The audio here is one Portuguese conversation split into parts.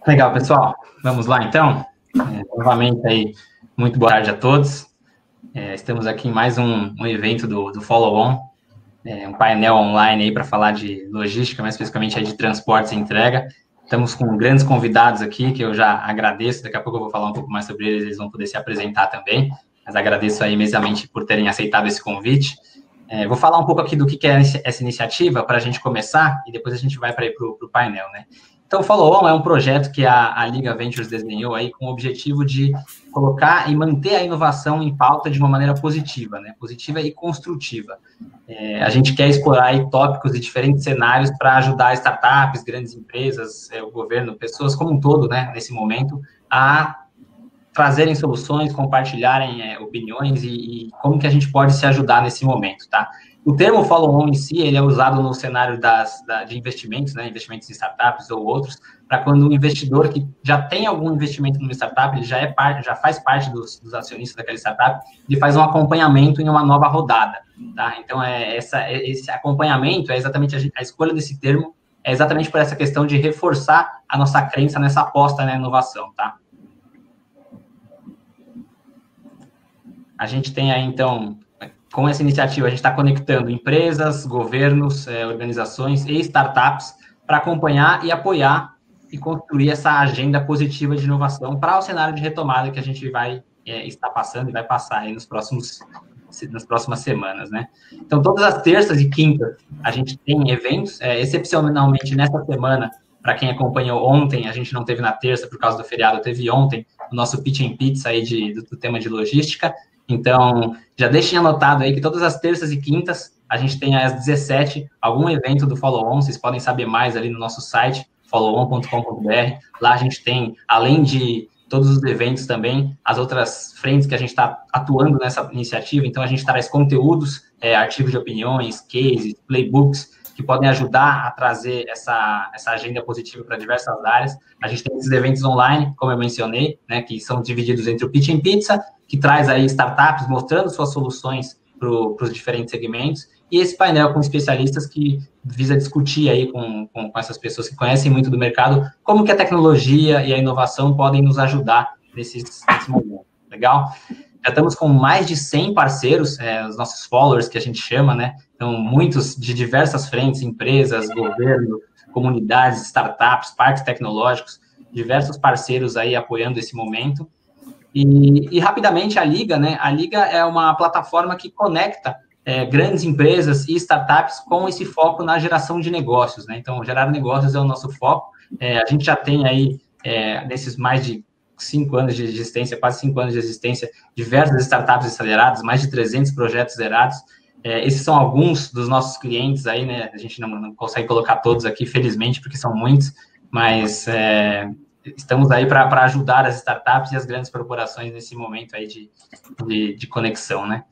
Legal, pessoal. Vamos lá, então. Novamente, aí, muito boa tarde a todos. Estamos aqui em mais um evento do Follow On, um painel online aí para falar de logística, mais especificamente aí de transportes e entrega. Estamos com grandes convidados aqui, que eu já agradeço. Daqui a pouco eu vou falar um pouco mais sobre eles vão poder se apresentar também. Mas agradeço aí imensamente por terem aceitado esse convite. Vou falar um pouco aqui do que é essa iniciativa para a gente começar e depois a gente vai para o painel, né? Então, o Follow On é um projeto que a Liga Ventures desenhou aí com o objetivo de colocar e manter a inovação em pauta de uma maneira positiva, né? Positiva e construtiva. A gente quer explorar aí tópicos e diferentes cenários para ajudar startups, grandes empresas, o governo, pessoas como um todo, né, nesse momento, a trazerem soluções, compartilharem opiniões e como que a gente pode se ajudar nesse momento, tá? O termo follow-on em si, ele é usado no cenário de investimentos, né, investimentos em startups ou outros, para quando um investidor que já tem algum investimento numa startup, ele já faz parte dos acionistas daquela startup, ele faz um acompanhamento em uma nova rodada, tá? Então, esse acompanhamento é exatamente a escolha desse termo, é exatamente por essa questão de reforçar a nossa crença nessa aposta na inovação, tá? A gente tem aí, então, com essa iniciativa, a gente está conectando empresas, governos, organizações e startups para acompanhar e apoiar e construir essa agenda positiva de inovação para o cenário de retomada que a gente vai estar passando e vai passar aí nas próximas semanas, né? Então, todas as terças e quintas, a gente tem eventos, excepcionalmente nessa semana, para quem acompanhou ontem, a gente não teve na terça por causa do feriado, teve ontem o nosso Pitch and Pizza aí do tema de logística. Então, já deixem anotado aí que todas as terças e quintas, a gente tem às 17 algum evento do Follow On, vocês podem saber mais ali no nosso site, followon.com.br. Lá a gente tem, além de todos os eventos também, as outras frentes que a gente está atuando nessa iniciativa. Então, a gente traz conteúdos, artigos de opiniões, cases, playbooks, que podem ajudar a trazer essa agenda positiva para diversas áreas. A gente tem esses eventos online, como eu mencionei, né, que são divididos entre o Pitch and Pizza, que traz aí startups mostrando suas soluções para os diferentes segmentos, e esse painel com especialistas que visa discutir aí com essas pessoas que conhecem muito do mercado, como que a tecnologia e a inovação podem nos ajudar nesse momento. Legal? Já estamos com mais de 100 parceiros, os nossos followers, que a gente chama, né? Então, muitos de diversas frentes, empresas, governo, comunidades, startups, parques tecnológicos, diversos parceiros aí apoiando esse momento. E rapidamente, a Liga, né? A Liga é uma plataforma que conecta grandes empresas e startups com esse foco na geração de negócios, né? Então, gerar negócios é o nosso foco. A gente já tem aí, nesses mais de 5 anos de existência, quase 5 anos de existência, diversas startups aceleradas, mais de 300 projetos zerados. Esses são alguns dos nossos clientes aí, né? A gente não consegue colocar todos aqui, felizmente, porque são muitos, mas estamos aí para ajudar as startups e as grandes corporações nesse momento aí de conexão, né?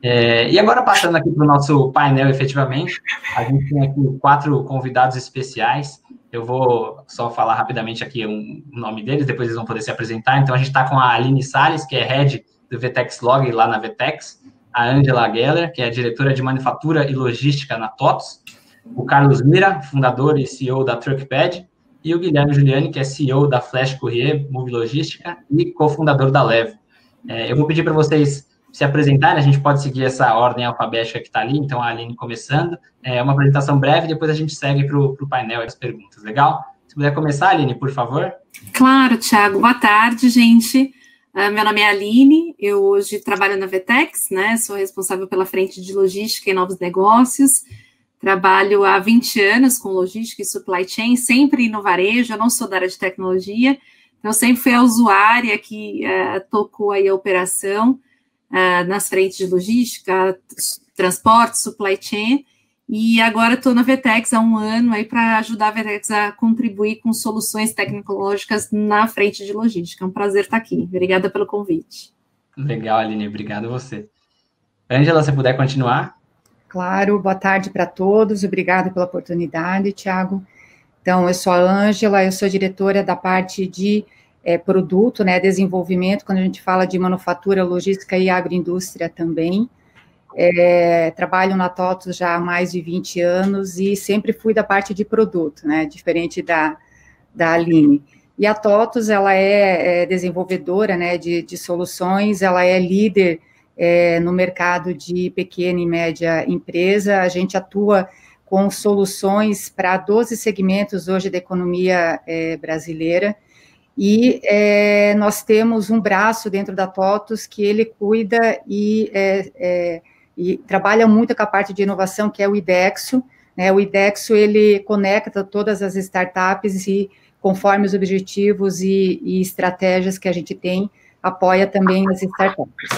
E agora, passando aqui para o nosso painel, efetivamente, a gente tem aqui 4 convidados especiais. Eu vou só falar rapidamente aqui o nome deles, depois eles vão poder se apresentar. Então, a gente está com a Aline Salles, que é Head do Vetex Log lá na Vetex, a Angela Geller, que é diretora de Manufatura e Logística na TOTS, o Carlos Mira, fundador e CEO da Truckpad, e o Guilherme Giuliani, que é CEO da Flash Courier Move Logística e cofundador da Levo. Eu vou pedir para vocês se apresentarem, a gente pode seguir essa ordem alfabética que está ali, então a Aline começando, uma apresentação breve, depois a gente segue para o painel e as perguntas, legal? Se puder começar, Aline, por favor. Claro, Thiago, boa tarde, gente. Meu nome é Aline, eu hoje trabalho na Vetex, né, sou responsável pela frente de logística e novos negócios, trabalho há 20 anos com logística e supply chain, sempre no varejo, eu não sou da área de tecnologia, então eu sempre fui a usuária que tocou aí a operação, nas frentes de logística, transporte, supply chain, e agora estou na Vetex há 1 ano aí para ajudar a Vetex a contribuir com soluções tecnológicas na frente de logística. É um prazer estar aqui. Obrigada pelo convite. Legal, Aline, obrigado a você. Ângela, se puder continuar. Claro, boa tarde para todos, obrigada pela oportunidade, Thiago. Então, eu sou a Ângela, eu sou diretora da parte de produto, né, desenvolvimento, quando a gente fala de manufatura, logística e agroindústria também. Trabalho na TOTOS já há mais de 20 anos e sempre fui da parte de produto, né, diferente da Aline. E a TOTVS, ela é desenvolvedora, né, de soluções, ela é líder no mercado de pequena e média empresa. A gente atua com soluções para 12 segmentos hoje da economia brasileira, e nós temos um braço dentro da TOTVS que ele cuida e trabalha muito com a parte de inovação, que é o IDEXO, né? O IDEXO, ele conecta todas as startups e, conforme os objetivos e estratégias que a gente tem, apoia também as startups.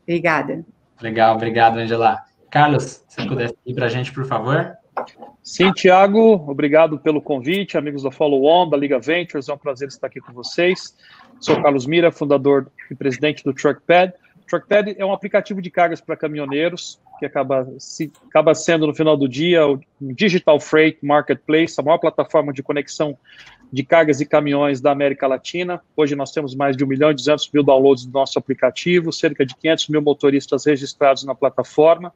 Obrigada. Legal, obrigado, Angela. Carlos, se pudesse ir para a gente, por favor. Sim, Tiago, obrigado pelo convite, amigos da Follow On, da Liga Ventures, é um prazer estar aqui com vocês. Sou Carlos Mira, fundador e presidente do Truckpad. O Truckpad é um aplicativo de cargas para caminhoneiros, que acaba sendo, no final do dia, o Digital Freight Marketplace, a maior plataforma de conexão de cargas e caminhões da América Latina. Hoje nós temos mais de 1.200.000 downloads do nosso aplicativo, cerca de 500.000 motoristas registrados na plataforma,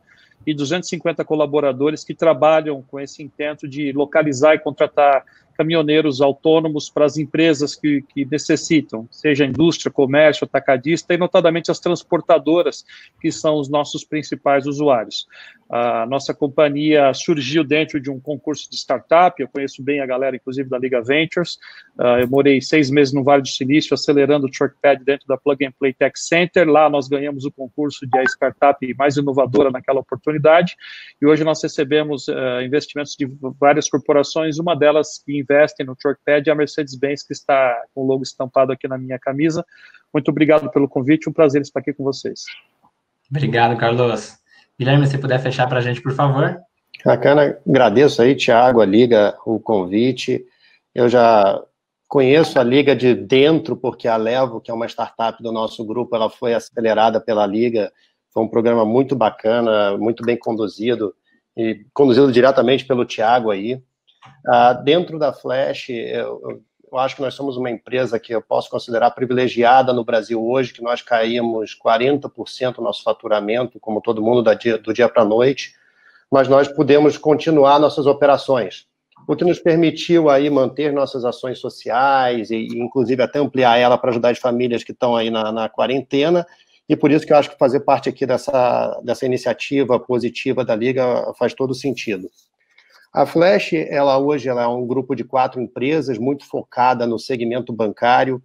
e 250 colaboradores que trabalham com esse intento de localizar e contratar caminhoneiros autônomos para as empresas que necessitam, seja indústria, comércio, atacadista, e notadamente as transportadoras, que são os nossos principais usuários. A nossa companhia surgiu dentro de um concurso de startup, eu conheço bem a galera, inclusive, da Liga Ventures. Eu morei 6 meses no Vale do Silício, acelerando o Truckpad dentro da Plug and Play Tech Center. Lá nós ganhamos o concurso de a startup mais inovadora naquela oportunidade, e hoje nós recebemos investimentos de várias corporações, uma delas que investem no Truckpad é a Mercedes-Benz, que está com o logo estampado aqui na minha camisa. Muito obrigado pelo convite, um prazer estar aqui com vocês. Obrigado, Carlos. Guilherme, se puder fechar para a gente, por favor. Bacana, agradeço aí, Tiago, a Liga, o convite. Eu já conheço a Liga de dentro, porque a Levo, que é uma startup do nosso grupo, ela foi acelerada pela Liga. Foi um programa muito bacana, muito bem conduzido, e conduzido diretamente pelo Tiago aí. Dentro da Flash, eu acho que nós somos uma empresa que eu posso considerar privilegiada no Brasil hoje, que nós caímos 40% do nosso faturamento, como todo mundo, do dia para a noite, mas nós pudemos continuar nossas operações, o que nos permitiu aí manter nossas ações sociais e inclusive até ampliar ela para ajudar as famílias que estão aí na quarentena, e por isso que eu acho que fazer parte aqui dessa iniciativa positiva da Liga faz todo sentido. A Flash, hoje ela é um grupo de 4 empresas, muito focada no segmento bancário.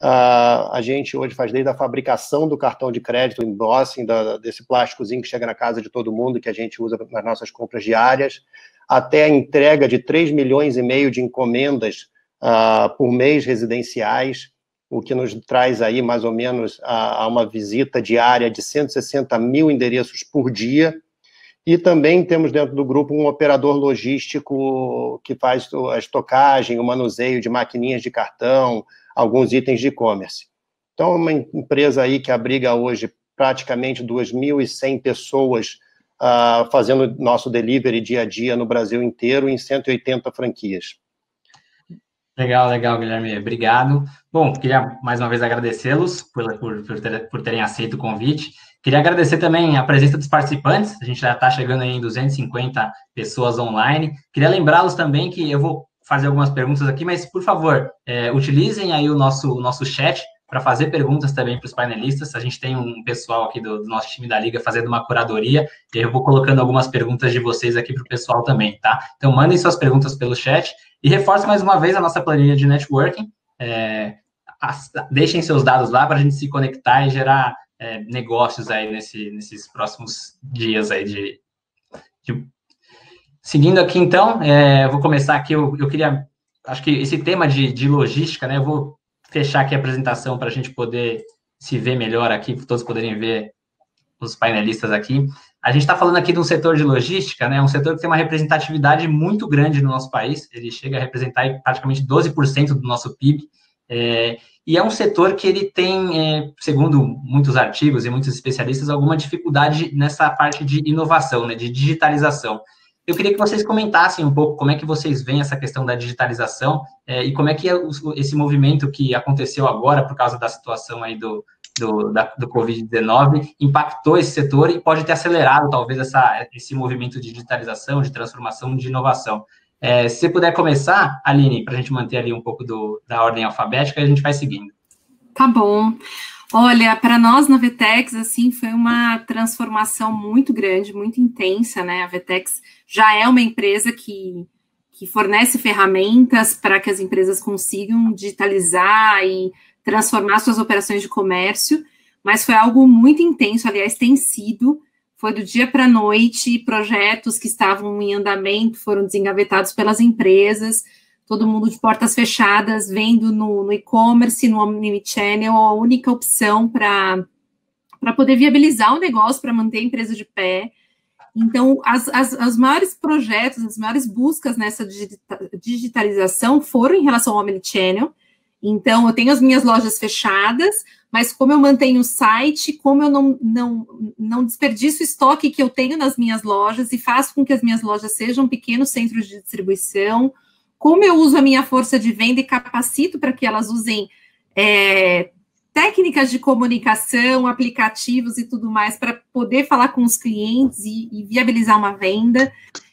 A gente hoje faz desde a fabricação do cartão de crédito, o embossing, desse plásticozinho que chega na casa de todo mundo, que a gente usa nas nossas compras diárias, até a entrega de 3,5 milhões de encomendas por mês residenciais, o que nos traz aí mais ou menos a uma visita diária de 160 mil endereços por dia. E também temos dentro do grupo um operador logístico que faz a estocagem, o manuseio de maquininhas de cartão, alguns itens de e-commerce. Então, é uma empresa aí que abriga hoje praticamente 2.100 pessoas fazendo nosso delivery dia a dia no Brasil inteiro, em 180 franquias. Legal, Guilherme. Obrigado. Bom, queria mais uma vez agradecê-los por terem aceito o convite. Queria agradecer também a presença dos participantes. A gente já está chegando aí em 250 pessoas online. Queria lembrá-los também que eu vou fazer algumas perguntas aqui, mas, por favor, utilizem aí o nosso chat para fazer perguntas também para os painelistas. A gente tem um pessoal aqui do nosso time da Liga fazendo uma curadoria, e eu vou colocando algumas perguntas de vocês aqui para o pessoal também, tá? Então, mandem suas perguntas pelo chat e reforcem mais uma vez a nossa planilha de networking. Deixem seus dados lá para a gente se conectar e gerar negócios aí nesses próximos dias aí Seguindo aqui, então, eu vou começar aqui, eu queria, acho que esse tema de logística, né, eu vou fechar aqui a apresentação para a gente poder se ver melhor aqui, para todos poderem ver os painelistas aqui. A gente está falando aqui de um setor de logística, né, um setor que tem uma representatividade muito grande no nosso país, ele chega a representar praticamente 12% do nosso PIB, e é um setor que ele tem, segundo muitos artigos e muitos especialistas, alguma dificuldade nessa parte de inovação, né, de digitalização. Eu queria que vocês comentassem um pouco como é que vocês veem essa questão da digitalização e como é que esse movimento que aconteceu agora por causa da situação aí do Covid-19 impactou esse setor e pode ter acelerado, talvez, esse movimento de digitalização, de transformação, de inovação. Se você puder começar, Aline, para a gente manter ali um pouco da ordem alfabética, a gente vai seguindo. Tá bom. Olha, para nós na Vetex, assim, foi uma transformação muito grande, muito intensa, né? A Vetex já é uma empresa que fornece ferramentas para que as empresas consigam digitalizar e transformar suas operações de comércio, mas foi algo muito intenso, aliás, tem sido, foi do dia para a noite, projetos que estavam em andamento foram desengavetados pelas empresas, todo mundo de portas fechadas, vendo no e-commerce, no omnichannel, a única opção para poder viabilizar o negócio, para manter a empresa de pé. Então, os maiores projetos, as maiores buscas nessa digitalização foram em relação ao omnichannel. Então, eu tenho as minhas lojas fechadas, mas como eu mantenho o site, como eu não desperdiço o estoque que eu tenho nas minhas lojas e faço com que as minhas lojas sejam pequenos centros de distribuição, como eu uso a minha força de venda e capacito para que elas usem técnicas de comunicação, aplicativos e tudo mais para poder falar com os clientes e viabilizar uma venda.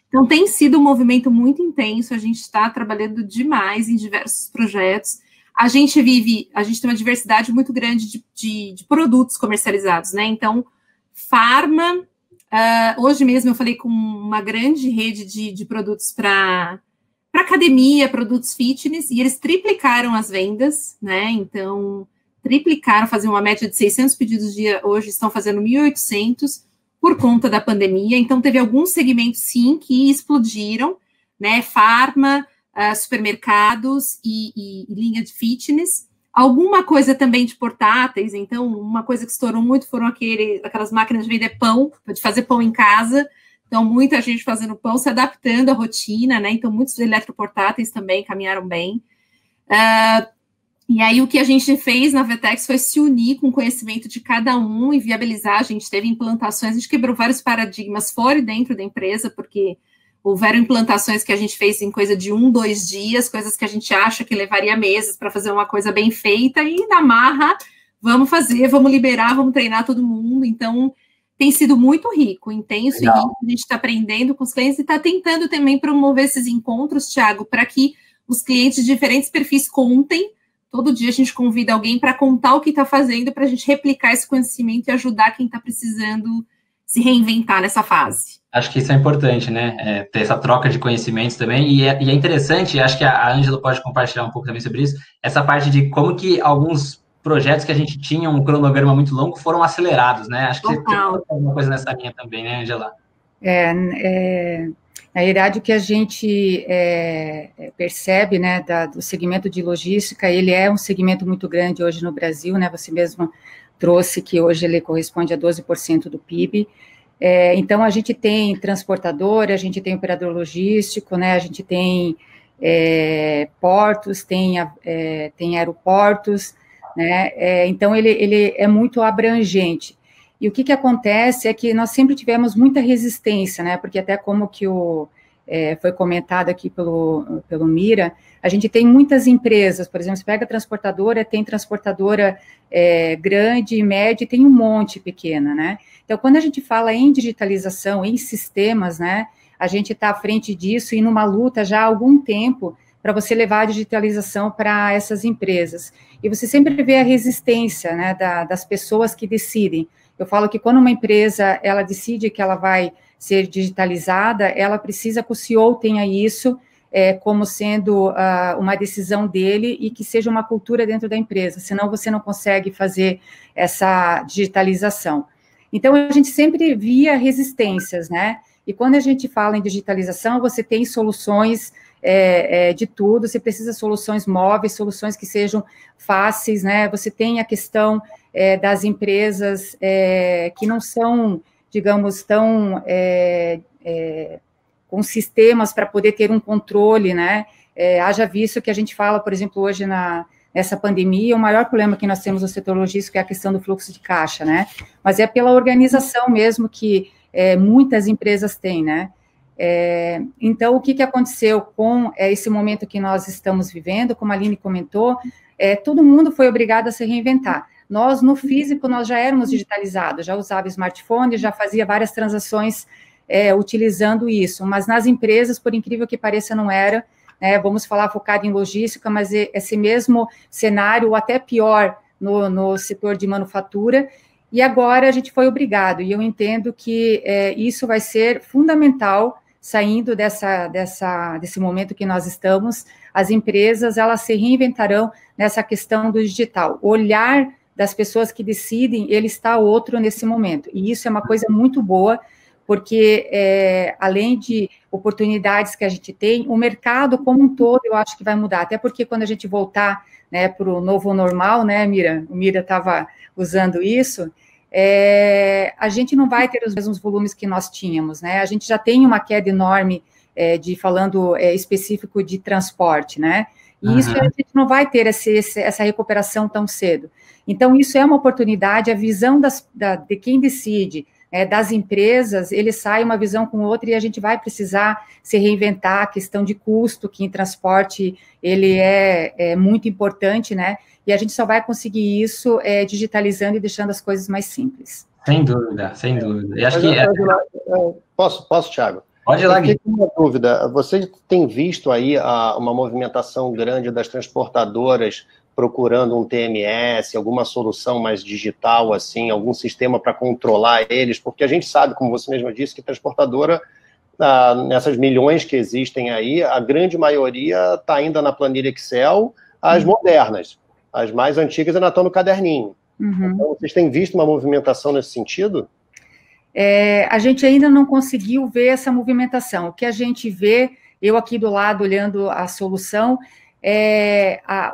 Então, tem sido um movimento muito intenso, a gente está trabalhando demais em diversos projetos. A gente tem uma diversidade muito grande de produtos comercializados, né? Então, farma, hoje mesmo eu falei com uma grande rede de produtos para academia, produtos fitness, e eles triplicaram as vendas, né? Então, triplicaram, faziam uma média de 600 pedidos dia, hoje estão fazendo 1.800 por conta da pandemia. Então, teve alguns segmentos, sim, que explodiram, né? Farma, supermercados e linha de fitness. Alguma coisa também de portáteis, então, uma coisa que estourou muito foram aquelas máquinas de vender pão, de fazer pão em casa. Então, muita gente fazendo pão, se adaptando à rotina, né? Então, muitos eletroportáteis também caminharam bem. E aí, o que a gente fez na Vetex foi se unir com o conhecimento de cada um e viabilizar. A gente teve implantações, a gente quebrou vários paradigmas fora e dentro da empresa, porque houveram implantações que a gente fez em coisa de 1, 2 dias, coisas que a gente acha que levaria meses para fazer uma coisa bem feita, e na marra, vamos fazer, vamos liberar, vamos treinar todo mundo. Então, tem sido muito rico, intenso, e rico. A gente está aprendendo com os clientes e está tentando também promover esses encontros, Thiago, para que os clientes de diferentes perfis contem. Todo dia a gente convida alguém para contar o que está fazendo, para a gente replicar esse conhecimento e ajudar quem está precisando se reinventar nessa fase. Acho que isso é importante, né? Ter essa troca de conhecimentos também. E é interessante, acho que a Ângela pode compartilhar um pouco também sobre isso, essa parte de como que alguns projetos que a gente tinha um cronograma muito longo foram acelerados, né? Acho que você tem alguma coisa nessa linha também, né, Ângela? Na verdade, o que a gente percebe, né, do segmento de logística, ele é um segmento muito grande hoje no Brasil, né? Você mesmo trouxe que hoje ele corresponde a 12% do PIB. Então, a gente tem transportadora, a gente tem operador logístico, né? A gente tem portos, tem aeroportos, né? Então, ele é muito abrangente. E o que acontece é que nós sempre tivemos muita resistência, né? Porque até como que foi comentado aqui pelo Mira, a gente tem muitas empresas, por exemplo, você pega a transportadora, tem transportadora grande, média, e tem um monte pequena, né? Então, quando a gente fala em digitalização, em sistemas, né, a gente está à frente disso e numa luta já há algum tempo para você levar a digitalização para essas empresas. E você sempre vê a resistência, né, das pessoas que decidem. Eu falo que quando uma empresa, ela decide que ela vai ser digitalizada, ela precisa que o CEO tenha isso como sendo uma decisão dele e que seja uma cultura dentro da empresa, senão você não consegue fazer essa digitalização. Então, a gente sempre via resistências, né? E quando a gente fala em digitalização, você tem soluções de tudo, você precisa de soluções móveis, soluções que sejam fáceis, né? Você tem a questão das empresas que não são, digamos, tão com sistemas para poder ter um controle, né? Haja visto que a gente fala, por exemplo, hoje nessa pandemia, o maior problema que nós temos no setor logístico é a questão do fluxo de caixa, né? Mas é pela organização mesmo que muitas empresas têm, né? Então, o que aconteceu com esse momento que nós estamos vivendo, como a Aline comentou, todo mundo foi obrigado a se reinventar. Nós, no físico, nós já éramos digitalizados, já usava smartphone, já fazia várias transações utilizando isso, mas nas empresas, por incrível que pareça, não era, né? Vamos falar focado em logística, mas esse mesmo cenário, ou até pior, no setor de manufatura, e agora a gente foi obrigado, e eu entendo que isso vai ser fundamental, saindo desse momento que nós estamos. As empresas, elas se reinventarão nessa questão do digital. O olhar das pessoas que decidem, ele está outro nesse momento, e isso é uma coisa muito boa, porque além de oportunidades que a gente tem, o mercado como um todo, eu acho que vai mudar, até porque quando a gente voltar, né, para o novo normal, né, Mira? O Mira estava usando isso, a gente não vai ter os mesmos volumes que nós tínhamos, né? A gente já tem uma queda enorme, falando específico de transporte, né? E isso a gente não vai ter essa recuperação tão cedo. Então, isso é uma oportunidade, a visão de quem decide, das empresas, ele sai uma visão com outra e a gente vai precisar se reinventar, a questão de custo, que em transporte ele é muito importante, né? E a gente só vai conseguir isso digitalizando e deixando as coisas mais simples. Sem dúvida, sem dúvida. E acho que Posso, Thiago? Pode ir lá, Gui. Uma dúvida, você tem visto aí uma movimentação grande das transportadoras procurando um TMS, alguma solução mais digital, assim, algum sistema para controlar eles? Porque a gente sabe, como você mesma disse, que transportadora, nessas milhões que existem aí, a grande maioria está ainda na planilha Excel, as modernas, as mais antigas ainda estão no caderninho. Então, vocês têm visto uma movimentação nesse sentido? A gente ainda não conseguiu ver essa movimentação. O que a gente vê, eu aqui do lado olhando a solução,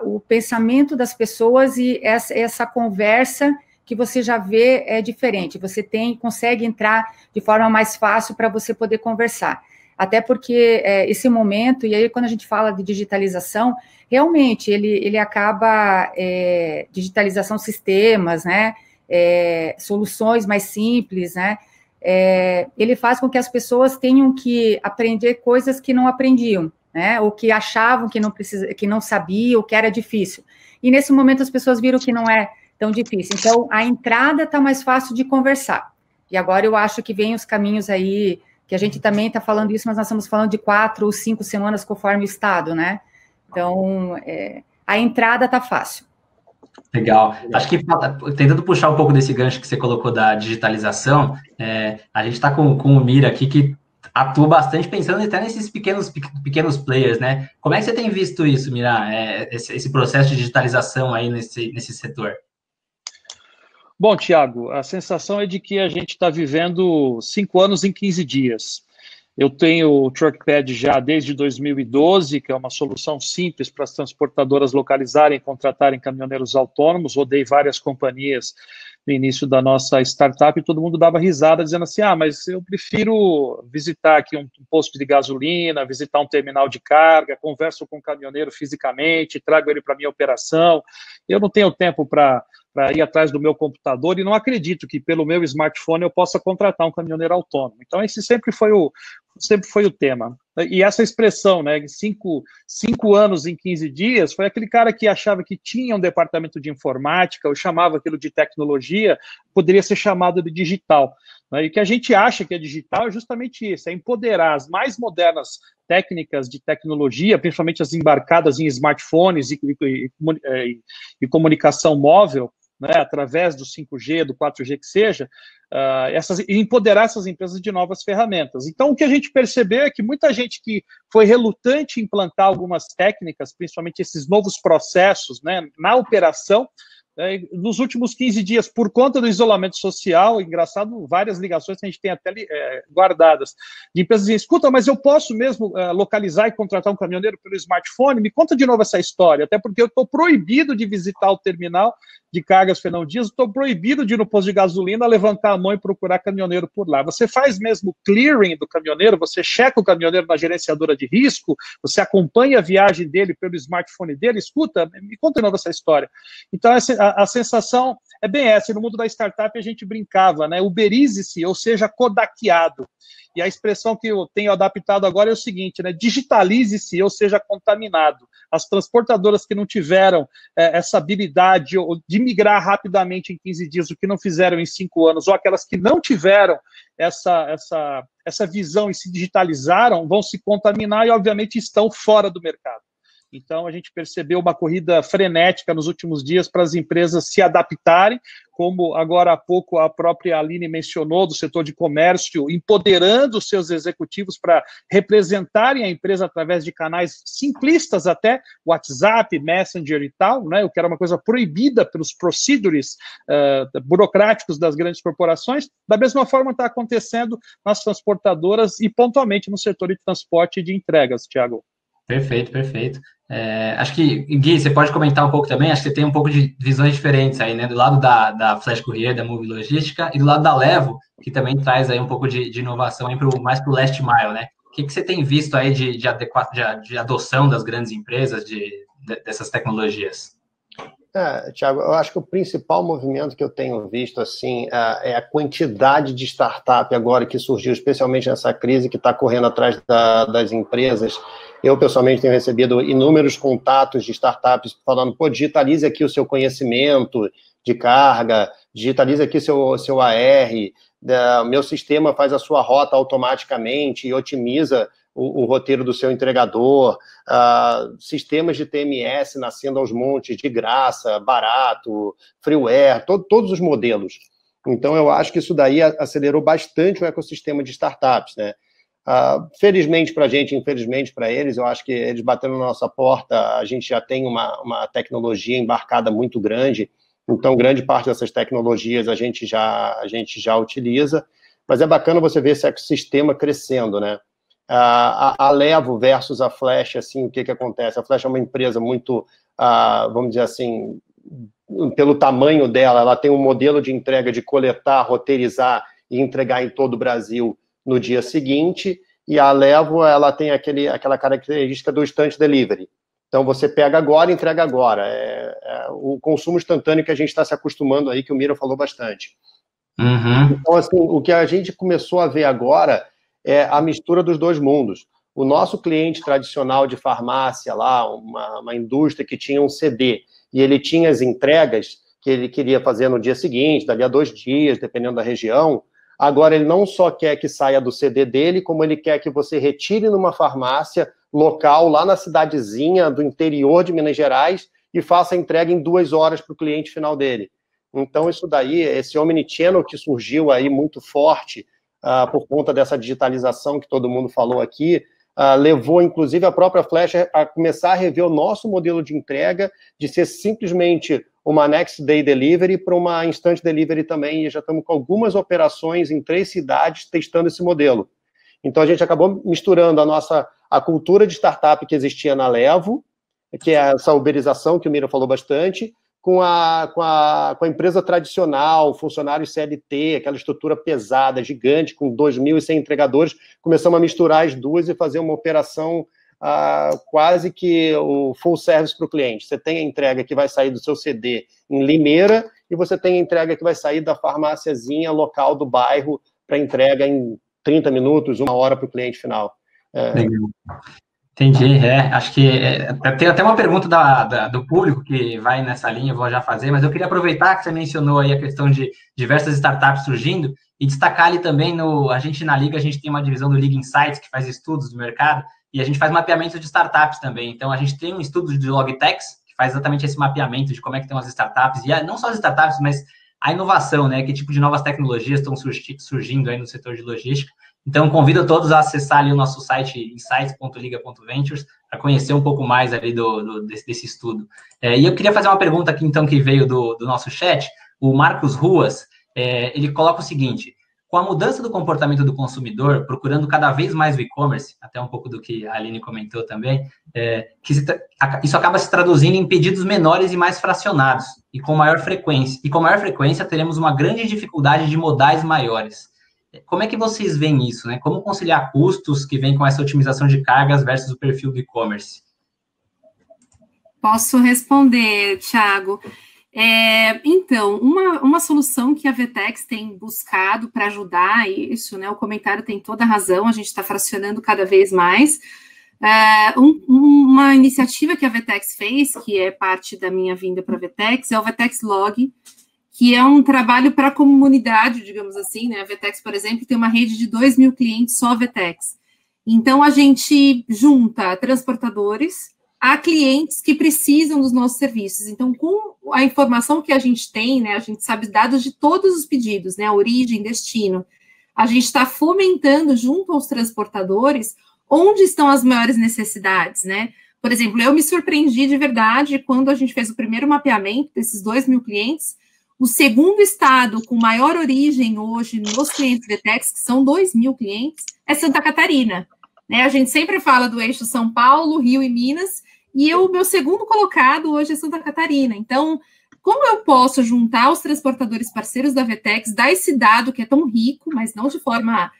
o pensamento das pessoas e essa conversa que você já vê é diferente. Você consegue entrar de forma mais fácil para você poder conversar. Até porque esse momento, e aí quando a gente fala de digitalização, realmente ele acaba digitalização sistemas, né? Soluções mais simples, né? Ele faz com que as pessoas tenham que aprender coisas que não aprendiam, né? Ou que achavam que não sabiam, que era difícil. E nesse momento as pessoas viram que não é tão difícil. Então, a entrada está mais fácil de conversar. E agora eu acho que vem os caminhos aí, que a gente também está falando isso, mas nós estamos falando de 4 ou 5 semanas conforme o estado, né? Então, a entrada está fácil. Legal. Acho que, tentando puxar um pouco desse gancho que você colocou da digitalização, a gente está com o Mira aqui, que atua bastante pensando até nesses pequenos players, né? Como é que você tem visto isso, Mira, esse processo de digitalização aí nesse setor? Bom, Thiago, a sensação é de que a gente está vivendo 5 anos em 15 dias. Eu tenho o TruckPad já desde 2012, que é uma solução simples para as transportadoras localizarem e contratarem caminhoneiros autônomos. Rodei várias companhias no início da nossa startup e todo mundo dava risada, dizendo assim, mas eu prefiro visitar aqui um posto de gasolina, visitar um terminal de carga, converso com o caminhoneiro fisicamente, trago ele para a minha operação. Eu não tenho tempo para ir atrás do meu computador e não acredito que pelo meu smartphone eu possa contratar um caminhoneiro autônomo. Então, esse sempre foi o tema. E essa expressão, né, 5 anos em 15 dias, foi aquele cara que achava que tinha um departamento de informática, ou chamava aquilo de tecnologia, poderia ser chamado de digital. Né? E o que a gente acha que é digital é justamente isso, é empoderar as mais modernas técnicas de tecnologia, principalmente as embarcadas em smartphones e comunicação móvel, né, através do 5G, do 4G que seja, empoderar essas empresas de novas ferramentas. Então, o que a gente percebeu é que muita gente que foi relutante em implantar algumas técnicas, principalmente esses novos processos, né, na operação, nos últimos 15 dias, por conta do isolamento social, engraçado, várias ligações que a gente tem até guardadas, de empresas dizendo, escuta, mas eu posso mesmo localizar e contratar um caminhoneiro pelo smartphone? Me conta de novo essa história, até porque eu estou proibido de visitar o terminal de cargas Fernão Dias, estou proibido de ir no posto de gasolina, levantar a mão e procurar caminhoneiro por lá. Você faz mesmo clearing do caminhoneiro, você checa o caminhoneiro na gerenciadora de risco, você acompanha a viagem dele pelo smartphone dele, escuta, me conta de novo essa história. Então, a sensação é bem essa. No mundo da startup a gente brincava, né? Uberize-se, ou seja, kodakiado. E a expressão que eu tenho adaptado agora é o seguinte, né? Digitalize-se, ou seja, contaminado. As transportadoras que não tiveram essa habilidade de migrar rapidamente em 15 dias, o que não fizeram em 5 anos, ou aquelas que não tiveram essa visão e se digitalizaram, vão se contaminar e, obviamente, estão fora do mercado. Então, a gente percebeu uma corrida frenética nos últimos dias para as empresas se adaptarem, como agora há pouco a própria Aline mencionou, do setor de comércio, empoderando os seus executivos para representarem a empresa através de canais simplistas até, WhatsApp, Messenger e tal, né, o que era uma coisa proibida pelos procedures burocráticos das grandes corporações. Da mesma forma está acontecendo nas transportadoras e pontualmente no setor de transporte e de entregas, Thiago. Perfeito, perfeito. Acho que, Gui, você pode comentar um pouco também, acho que você tem um pouco de visões diferentes aí, né, do lado da Flash Courier, da Move Logística, e do lado da Levo, que também traz aí um pouco de inovação aí mais para o last mile, né? O que você tem visto aí de adoção das grandes empresas dessas tecnologias? Thiago, eu acho que o principal movimento que eu tenho visto, assim, é a quantidade de startup agora que surgiu, especialmente nessa crise que está correndo atrás das empresas. Eu, pessoalmente, tenho recebido inúmeros contatos de startups falando, digitalize aqui o seu conhecimento de carga, digitalize aqui seu AR, meu sistema faz a sua rota automaticamente e otimiza o roteiro do seu entregador, sistemas de TMS nascendo aos montes, de graça, barato, freeware, todos os modelos. Então, eu acho que isso daí acelerou bastante o ecossistema de startups, né? Felizmente para a gente, infelizmente para eles, eu acho que eles batendo na nossa porta, a gente já tem uma tecnologia embarcada muito grande, então grande parte dessas tecnologias a gente já utiliza, mas é bacana você ver esse ecossistema crescendo, né? A Levo versus a Flash, assim, o que acontece? A Flash é uma empresa muito, vamos dizer assim, pelo tamanho dela, ela tem um modelo de entrega de coletar, roteirizar e entregar em todo o Brasil no dia seguinte, e a Levo, ela tem aquela característica do instant delivery. Então, você pega agora e entrega agora. O consumo instantâneo que a gente está se acostumando aí, que o Mira falou bastante. Uhum. Então, assim, o que a gente começou a ver agora é a mistura dos dois mundos. O nosso cliente tradicional de farmácia lá, uma indústria que tinha um CD, e ele tinha as entregas que ele queria fazer no dia seguinte, dali a 2 dias, dependendo da região. Agora, ele não só quer que saia do CD dele, como ele quer que você retire numa farmácia local, lá na cidadezinha do interior de Minas Gerais, e faça a entrega em 2 horas para o cliente final dele. Então, isso daí, esse omnichannel que surgiu aí muito forte, por conta dessa digitalização que todo mundo falou aqui, levou, inclusive, a própria Flash a começar a rever o nosso modelo de entrega, de ser simplesmente uma Next Day Delivery para uma Instant Delivery também, e já estamos com algumas operações em 3 cidades testando esse modelo. Então, a gente acabou misturando a cultura de startup que existia na Levo, que é essa uberização que o Mira falou bastante, com a empresa tradicional, funcionários CLT, aquela estrutura pesada, gigante, com 2.100 entregadores, começamos a misturar as duas e fazer uma operação quase que o full service para o cliente. Você tem a entrega que vai sair do seu CD em Limeira e você tem a entrega que vai sair da farmáciazinha local do bairro para entrega em 30 minutos, 1 hora para o cliente final. Legal. Entendi, acho que tem até uma pergunta do público que vai nessa linha, eu vou já fazer, mas eu queria aproveitar que você mencionou aí a questão de diversas startups surgindo e destacar ali também, a gente na Liga, a gente tem uma divisão do Liga Insights, que faz estudos do mercado, e a gente faz mapeamento de startups também. Então, a gente tem um estudo de Logtex, que faz exatamente esse mapeamento de como é que estão as startups, e não só as startups, mas a inovação, né? Que tipo de novas tecnologias estão surgindo aí no setor de logística. Então, convido todos a acessar ali o nosso site, insights.liga.ventures, para conhecer um pouco mais ali desse estudo. E eu queria fazer uma pergunta aqui, então, que veio do nosso chat. O Marcos Ruas, ele coloca o seguinte: com a mudança do comportamento do consumidor, procurando cada vez mais o e-commerce, até um pouco do que a Aline comentou também, isso acaba se traduzindo em pedidos menores e mais fracionados, e com maior frequência. E com maior frequência, teremos uma grande dificuldade de modais maiores. Como é que vocês veem isso, né? Como conciliar custos que vêm com essa otimização de cargas versus o perfil do e-commerce? Posso responder, Thiago. Então, uma solução que a Vtex tem buscado para ajudar isso, né? O comentário tem toda a razão, a gente está fracionando cada vez mais. Uma iniciativa que a Vtex fez, que é parte da minha vinda para a Vtex, é o Vtex Log, que é um trabalho para a comunidade, digamos assim, né? A Vtex, por exemplo, tem uma rede de 2.000 clientes só Vtex. Então, a gente junta transportadores a clientes que precisam dos nossos serviços. Então, com a informação que a gente tem, né, a gente sabe dados de todos os pedidos, né, a origem, destino, a gente está fomentando junto aos transportadores onde estão as maiores necessidades, né? Por exemplo, eu me surpreendi de verdade quando a gente fez o primeiro mapeamento desses 2.000 clientes. O segundo estado com maior origem hoje nos clientes Vtex, que são 2.000 clientes, é Santa Catarina. Né? A gente sempre fala do eixo São Paulo, Rio e Minas, e o meu segundo colocado hoje é Santa Catarina. Então, como eu posso juntar os transportadores parceiros da Vtex, dar esse dado que é tão rico, mas não de forma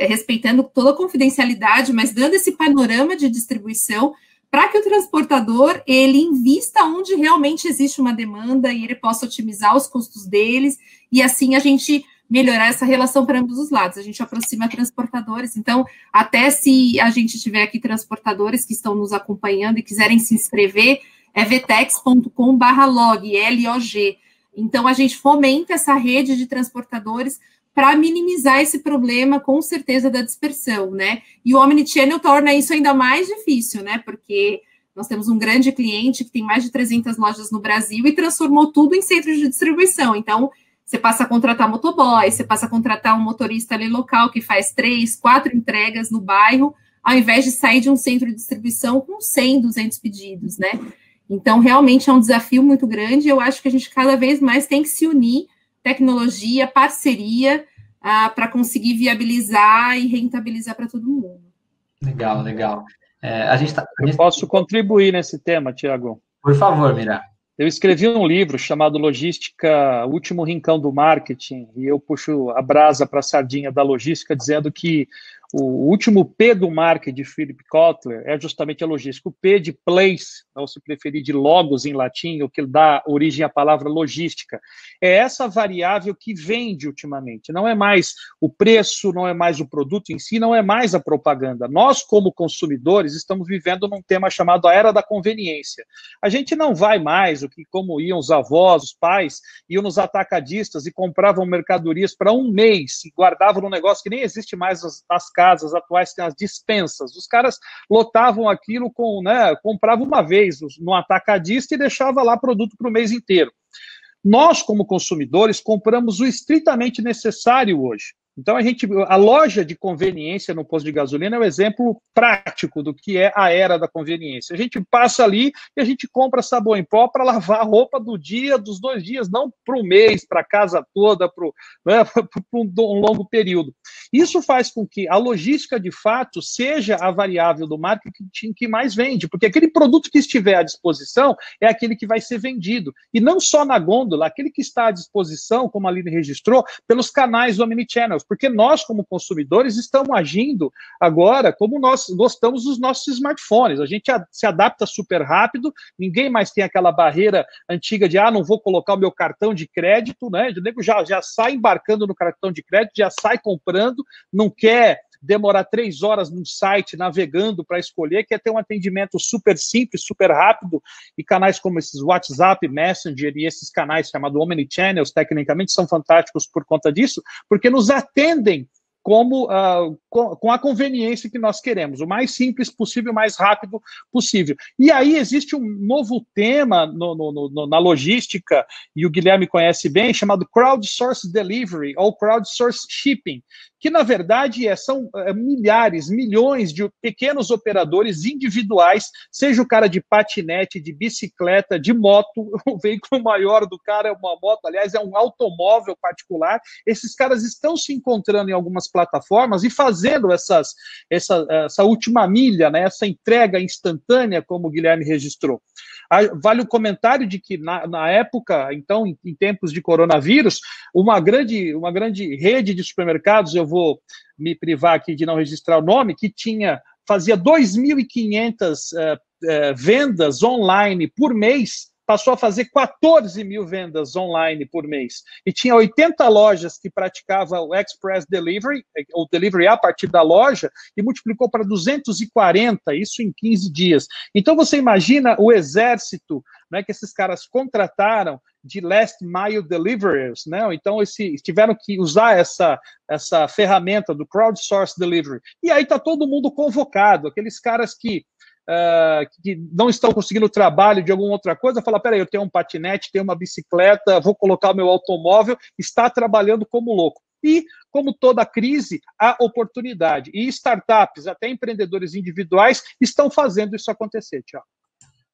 respeitando toda a confidencialidade, mas dando esse panorama de distribuição para que o transportador, ele invista onde realmente existe uma demanda e ele possa otimizar os custos deles, e assim a gente melhorar essa relação para ambos os lados. A gente aproxima transportadores, então, até se a gente tiver aqui transportadores que estão nos acompanhando e quiserem se inscrever, é vtex.com/log, LOG. Então, a gente fomenta essa rede de transportadores para minimizar esse problema, com certeza, da dispersão, né? E o Omnichannel torna isso ainda mais difícil, né? Porque nós temos um grande cliente que tem mais de 300 lojas no Brasil e transformou tudo em centros de distribuição. Então, você passa a contratar motoboy, você passa a contratar um motorista ali local que faz 3, 4 entregas no bairro, ao invés de sair de um centro de distribuição com 100, 200 pedidos, né? Então, realmente é um desafio muito grande. Eu acho que a gente cada vez mais tem que se unir, tecnologia, parceria, para conseguir viabilizar e rentabilizar para todo mundo. Legal, legal. Eu posso contribuir nesse tema, Tiago? Por favor, Mira. Eu escrevi um livro chamado Logística, o último rincão do marketing, e eu puxo a brasa para a sardinha da logística, dizendo que o último P do marketing de Philip Kotler é justamente a logística. O P de place, ou se preferir de logos em latim, o que dá origem à palavra logística. É essa variável que vende ultimamente. Não é mais o preço, não é mais o produto em si, não é mais a propaganda. Nós, como consumidores, estamos vivendo num tema chamado a era da conveniência. A gente não vai mais, como iam os avós, os pais, iam nos atacadistas e compravam mercadorias para um mês e guardavam num negócio que nem existe mais as casas atuais, tem as dispensas. Os caras lotavam aquilo compravam uma vez no atacadista e deixava lá produto para o mês inteiro. Nós, como consumidores, compramos o estritamente necessário hoje. Então, a loja de conveniência no posto de gasolina é um exemplo prático do que é a era da conveniência. A gente passa ali e a gente compra sabão em pó para lavar a roupa do dia, dos 2 dias, não para o mês, para a casa toda, para um longo período. Isso faz com que a logística, de fato, seja a variável do marketing que mais vende, porque aquele produto que estiver à disposição é aquele que vai ser vendido. E não só na gôndola, aquele que está à disposição, como a Aline registrou, pelos canais do Omnichannel. Porque nós, como consumidores, estamos agindo agora como nós gostamos dos nossos smartphones. A gente se adapta super rápido, ninguém mais tem aquela barreira antiga de, não vou colocar o meu cartão de crédito, né? O nego já sai embarcando no cartão de crédito, já sai comprando, não quer demorar 3 horas num site navegando para escolher, quer ter um atendimento super simples, super rápido, e canais como esses WhatsApp, Messenger e esses canais chamados Omnichannels, tecnicamente, são fantásticos por conta disso, porque nos atendem com a conveniência que nós queremos, o mais simples possível, o mais rápido possível. E aí existe um novo tema na logística, e o Guilherme conhece bem, chamado Crowdsourced Delivery, ou Crowdsourced Shipping, que, na verdade, são milhares, milhões de pequenos operadores individuais, seja o cara de patinete, de bicicleta, de moto, o veículo maior do cara é uma moto, aliás, é um automóvel particular. Esses caras estão se encontrando em algumas plataformas e fazendo essa última milha, né, essa entrega instantânea, como o Guilherme registrou. Vale o comentário de que, na época, então, em tempos de coronavírus, uma grande rede de supermercados, eu vou me privar aqui de não registrar o nome, que fazia 2.500 vendas online por mês, passou a fazer 14 mil vendas online por mês. E tinha 80 lojas que praticavam o Express Delivery, ou Delivery a partir da loja, e multiplicou para 240, isso em 15 dias. Então, você imagina o exército, né, que esses caras contrataram de last mile deliverers, né? Então, tiveram que usar essa ferramenta do crowdsourced delivery. E aí está todo mundo convocado, aqueles caras que não estão conseguindo trabalho de alguma outra coisa, fala, peraí, eu tenho um patinete, tenho uma bicicleta, vou colocar o meu automóvel, está trabalhando como louco. E, como toda crise, há oportunidade. E startups, até empreendedores individuais, estão fazendo isso acontecer, Thiago.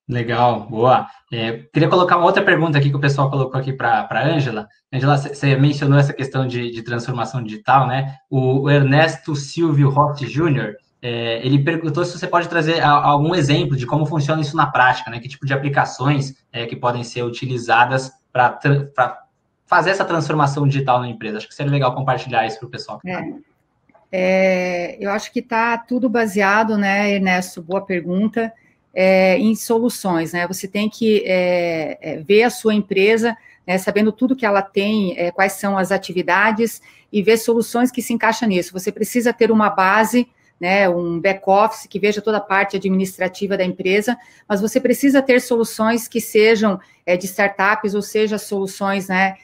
Legal, boa. Queria colocar uma outra pergunta aqui que o pessoal colocou aqui para a Ângela. Ângela, você mencionou essa questão de transformação digital, né? O Ernesto Silvio Rotti Jr., ele perguntou se você pode trazer algum exemplo de como funciona isso na prática, né? Que tipo de aplicações que podem ser utilizadas para fazer essa transformação digital na empresa. Acho que seria legal compartilhar isso para o pessoal. Eu acho que está tudo baseado, né, Ernesto? Boa pergunta. Em soluções, né? Você tem que ver a sua empresa, né, sabendo tudo que ela tem, quais são as atividades, e ver soluções que se encaixam nisso. Você precisa ter uma base, né, um back-office que veja toda a parte administrativa da empresa, mas você precisa ter soluções que sejam de startups, ou seja, soluções, né,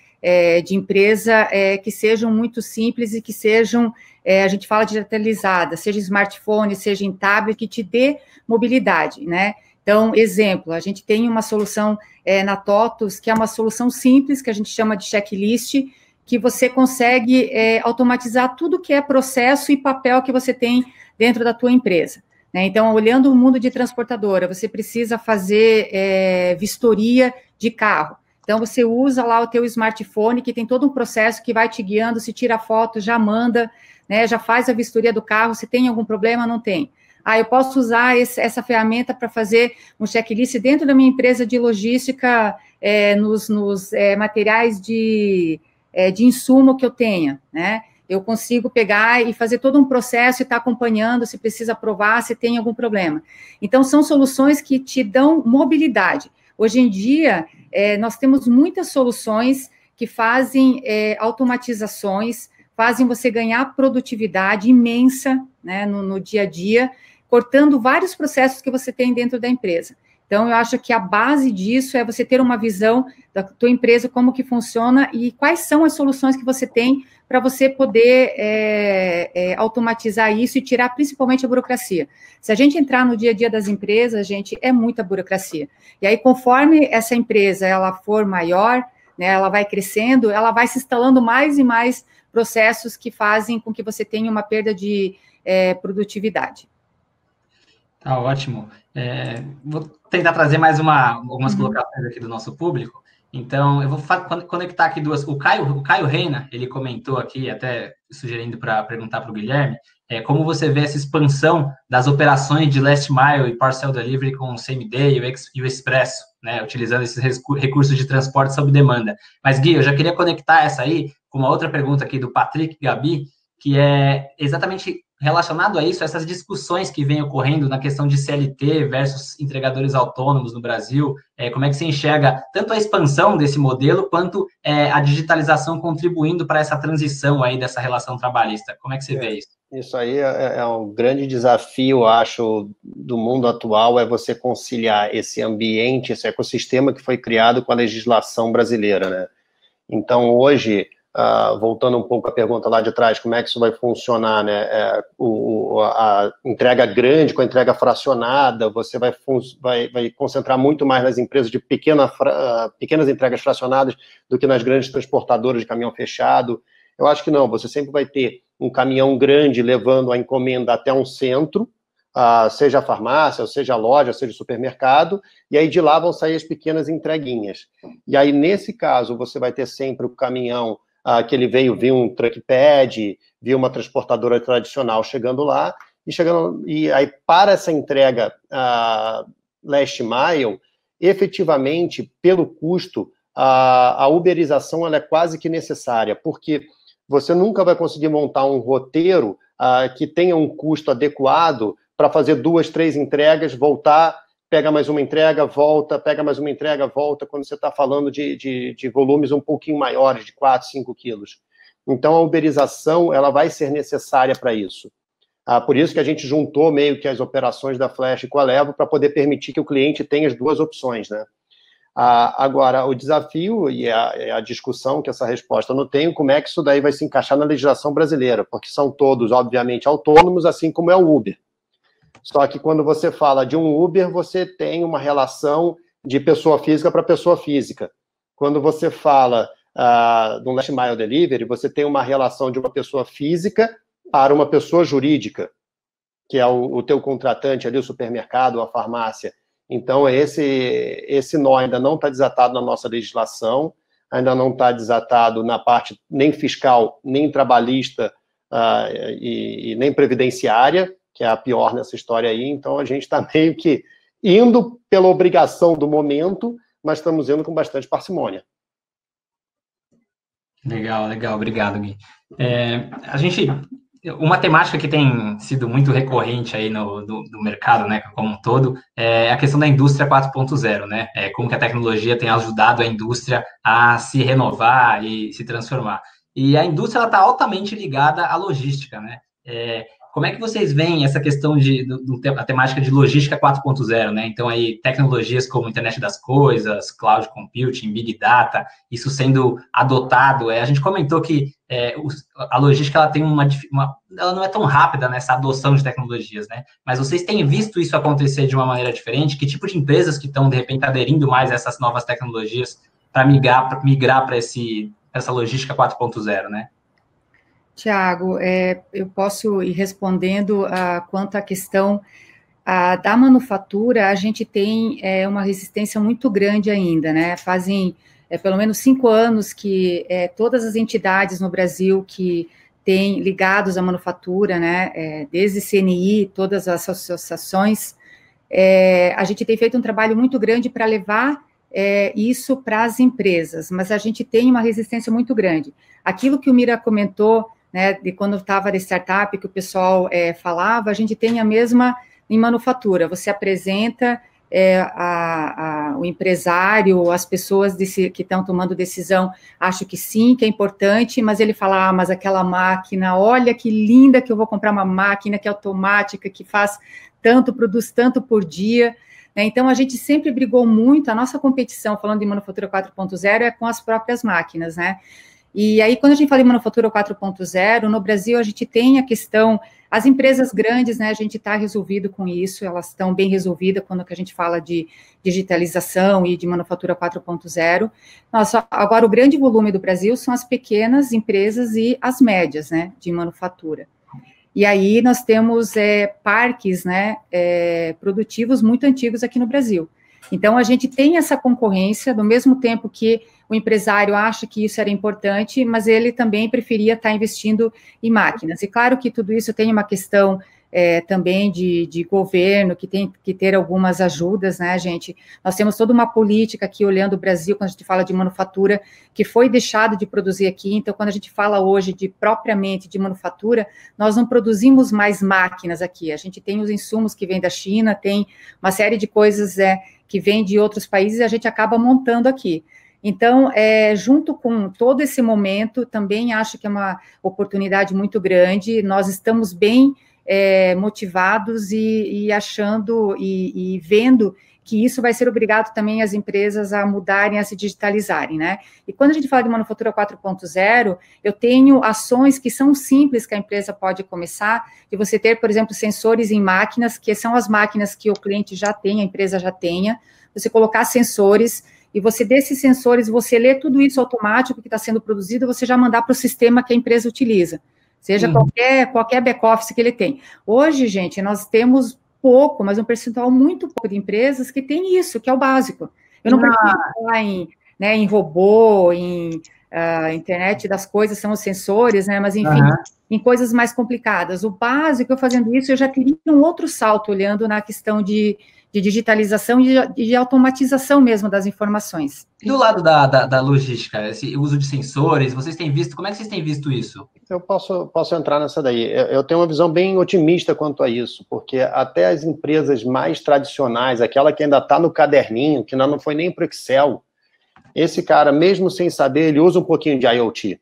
de empresa que sejam muito simples e que sejam, a gente fala digitalizadas, seja em smartphone, seja em tablet, que te dê mobilidade, né? Então, exemplo, a gente tem uma solução na TOTUS, que é uma solução simples, que a gente chama de checklist, que você consegue automatizar tudo que é processo e papel que você tem dentro da tua empresa, né? Então, olhando o mundo de transportadora, você precisa fazer vistoria de carro. Então, você usa lá o teu smartphone, que tem todo um processo que vai te guiando, se tira foto, já manda, né, já faz a vistoria do carro, se tem algum problema, não tem. Eu posso usar essa ferramenta para fazer um checklist dentro da minha empresa de logística, nos materiais de insumo que eu tenha, né? Eu consigo pegar e fazer todo um processo e estar acompanhando se precisa aprovar, se tem algum problema. Então, são soluções que te dão mobilidade. Hoje em dia, nós temos muitas soluções que fazem automatizações, fazem você ganhar produtividade imensa, né, no dia a dia, cortando vários processos que você tem dentro da empresa. Então, eu acho que a base disso é você ter uma visão da tua empresa, como que funciona e quais são as soluções que você tem para você poder automatizar isso e tirar principalmente a burocracia. Se a gente entrar no dia a dia das empresas, gente, é muita burocracia. E aí, conforme essa empresa ela for maior, né, ela vai crescendo, ela vai se instalando mais e mais processos que fazem com que você tenha uma perda de produtividade. Tá ótimo. Vou tentar trazer mais algumas colocações aqui do nosso público. Então, eu vou conectar aqui duas. O Caio Reina, ele comentou aqui, até sugerindo para perguntar para o Guilherme, como você vê essa expansão das operações de last mile e parcel delivery com o same day e o expresso, né, utilizando esses recursos de transporte sob demanda. Mas, Gui, eu já queria conectar essa aí com uma outra pergunta aqui do Patrick Gabi, que é exatamente relacionado a isso, essas discussões que vêm ocorrendo na questão de CLT versus entregadores autônomos no Brasil, como é que você enxerga tanto a expansão desse modelo, quanto a digitalização contribuindo para essa transição aí dessa relação trabalhista? Como é que você vê isso? Isso aí é um grande desafio, acho, do mundo atual, é você conciliar esse ambiente, esse ecossistema que foi criado com a legislação brasileira, né? Então, hoje, voltando um pouco à pergunta lá de trás, como é que isso vai funcionar, né? A entrega grande com a entrega fracionada, você vai concentrar muito mais nas empresas de pequenas entregas fracionadas do que nas grandes transportadoras de caminhão fechado. Eu acho que não, você sempre vai ter um caminhão grande levando a encomenda até um centro, seja a farmácia, ou seja a loja, seja o supermercado, e aí de lá vão sair as pequenas entreguinhas. E aí, nesse caso, você vai ter sempre o caminhão que ele veio um truck pad, viu uma transportadora tradicional chegando lá, e aí para essa entrega last mile, efetivamente, pelo custo, a uberização ela é quase que necessária, porque você nunca vai conseguir montar um roteiro que tenha um custo adequado para fazer 2, 3 entregas, voltar, pega mais uma entrega, volta, pega mais uma entrega, volta, quando você está falando de volumes um pouquinho maiores, de 4, 5 quilos. Então, a uberização, ela vai ser necessária para isso. Por isso que a gente juntou meio que as operações da Flash com a Levo para poder permitir que o cliente tenha as duas opções, né? Agora, o desafio e a discussão que essa resposta não tem, como é que isso daí vai se encaixar na legislação brasileira, porque são todos, obviamente, autônomos, assim como é o Uber. Só que quando você fala de um Uber, você tem uma relação de pessoa física para pessoa física. Quando você fala de um Last Mile Delivery, você tem uma relação de uma pessoa física para uma pessoa jurídica, que é o teu contratante ali, o supermercado, a farmácia. Então, esse nó ainda não está desatado na nossa legislação, ainda não está desatado na parte nem fiscal, nem trabalhista e nem previdenciária, que é a pior nessa história aí. Então, a gente está meio que indo pela obrigação do momento, mas estamos indo com bastante parcimônia. Legal, obrigado, Gui. Uma temática que tem sido muito recorrente aí no mercado, né, como um todo, é a questão da indústria 4.0, né? Como que a tecnologia tem ajudado a indústria a se renovar e se transformar. E a indústria está altamente ligada à logística, né? Como é que vocês veem essa questão a temática de logística 4.0, né? Então, aí, tecnologias como internet das coisas, cloud computing, big data, isso sendo adotado. A gente comentou que a logística ela tem ela não é tão rápida nessa adoção de tecnologias, né? Mas vocês têm visto isso acontecer de uma maneira diferente? Que tipo de empresas que estão, de repente, aderindo mais a essas novas tecnologias para migrar para essa logística 4.0, né? Tiago, eu posso ir respondendo quanto à questão da manufatura. A gente tem uma resistência muito grande ainda, né? Fazem pelo menos 5 anos que todas as entidades no Brasil que têm ligados à manufatura, né? Desde CNI, todas as associações, a gente tem feito um trabalho muito grande para levar isso para as empresas, mas a gente tem uma resistência muito grande. Aquilo que o Mira comentou, né, de quando estava de startup, que o pessoal falava, a gente tem a mesma em manufatura. Você apresenta o empresário, as pessoas que estão tomando decisão, acho que sim, que é importante, mas ele fala, mas aquela máquina, olha que linda que eu vou comprar uma máquina que é automática, que faz tanto, produz tanto por dia. Então, a gente sempre brigou muito, a nossa competição, falando de manufatura 4.0, é com as próprias máquinas, né? E aí, quando a gente fala em manufatura 4.0, no Brasil, a gente tem a questão, as empresas grandes, né, a gente está resolvido com isso, elas estão bem resolvidas quando a gente fala de digitalização e de manufatura 4.0. Agora, o grande volume do Brasil são as pequenas empresas e as médias, né, de manufatura. E aí, nós temos parques, né, produtivos muito antigos aqui no Brasil. Então, a gente tem essa concorrência, do mesmo tempo que o empresário acha que isso era importante, mas ele também preferia estar investindo em máquinas. E claro que tudo isso tem uma questão também de governo, que tem que ter algumas ajudas, né, gente? Nós temos toda uma política aqui, olhando o Brasil, quando a gente fala de manufatura, que foi deixado de produzir aqui. Então, quando a gente fala hoje propriamente de manufatura, nós não produzimos mais máquinas aqui. A gente tem os insumos que vêm da China, tem uma série de coisas que vêm de outros países e a gente acaba montando aqui. Então, junto com todo esse momento, também acho que é uma oportunidade muito grande. Nós estamos bem motivados e achando e vendo que isso vai ser obrigado também as empresas a mudarem, a se digitalizarem, né? E quando a gente fala de manufatura 4.0, eu tenho ações que são simples que a empresa pode começar, de você ter, por exemplo, sensores em máquinas, que são as máquinas que o cliente já tem, a empresa já tenha, você colocar sensores, e você, desses sensores, você lê tudo isso automático que está sendo produzido, você já mandar para o sistema que a empresa utiliza, seja qualquer back-office que ele tem. Hoje, gente, nós temos pouco, mas um percentual muito pouco de empresas que tem isso, que é o básico. Eu não preciso falar em robô, em internet das coisas, são os sensores, né? Mas, enfim, em coisas mais complicadas. O básico, eu fazendo isso, eu já teria um outro salto, olhando na questão de digitalização e de automatização mesmo das informações. E do lado da logística, esse uso de sensores, vocês têm visto, como é que vocês têm visto isso? Eu posso entrar nessa daí. Eu tenho uma visão bem otimista quanto a isso, porque até as empresas mais tradicionais, aquela que ainda está no caderninho, que ainda não foi nem para o Excel, esse cara, mesmo sem saber, ele usa um pouquinho de IoT.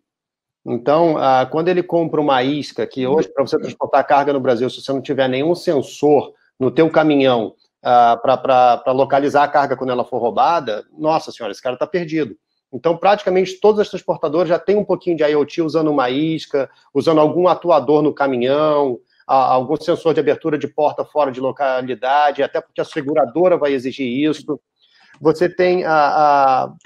Então, quando ele compra uma isca, que hoje, para você transportar carga no Brasil, se você não tiver nenhum sensor no teu caminhão para localizar a carga quando ela for roubada, nossa senhora, esse cara está perdido. Então, praticamente todas as transportadoras já têm um pouquinho de IoT, usando uma isca, usando algum atuador no caminhão, algum sensor de abertura de porta fora de localidade, até porque a seguradora vai exigir isso. Você tem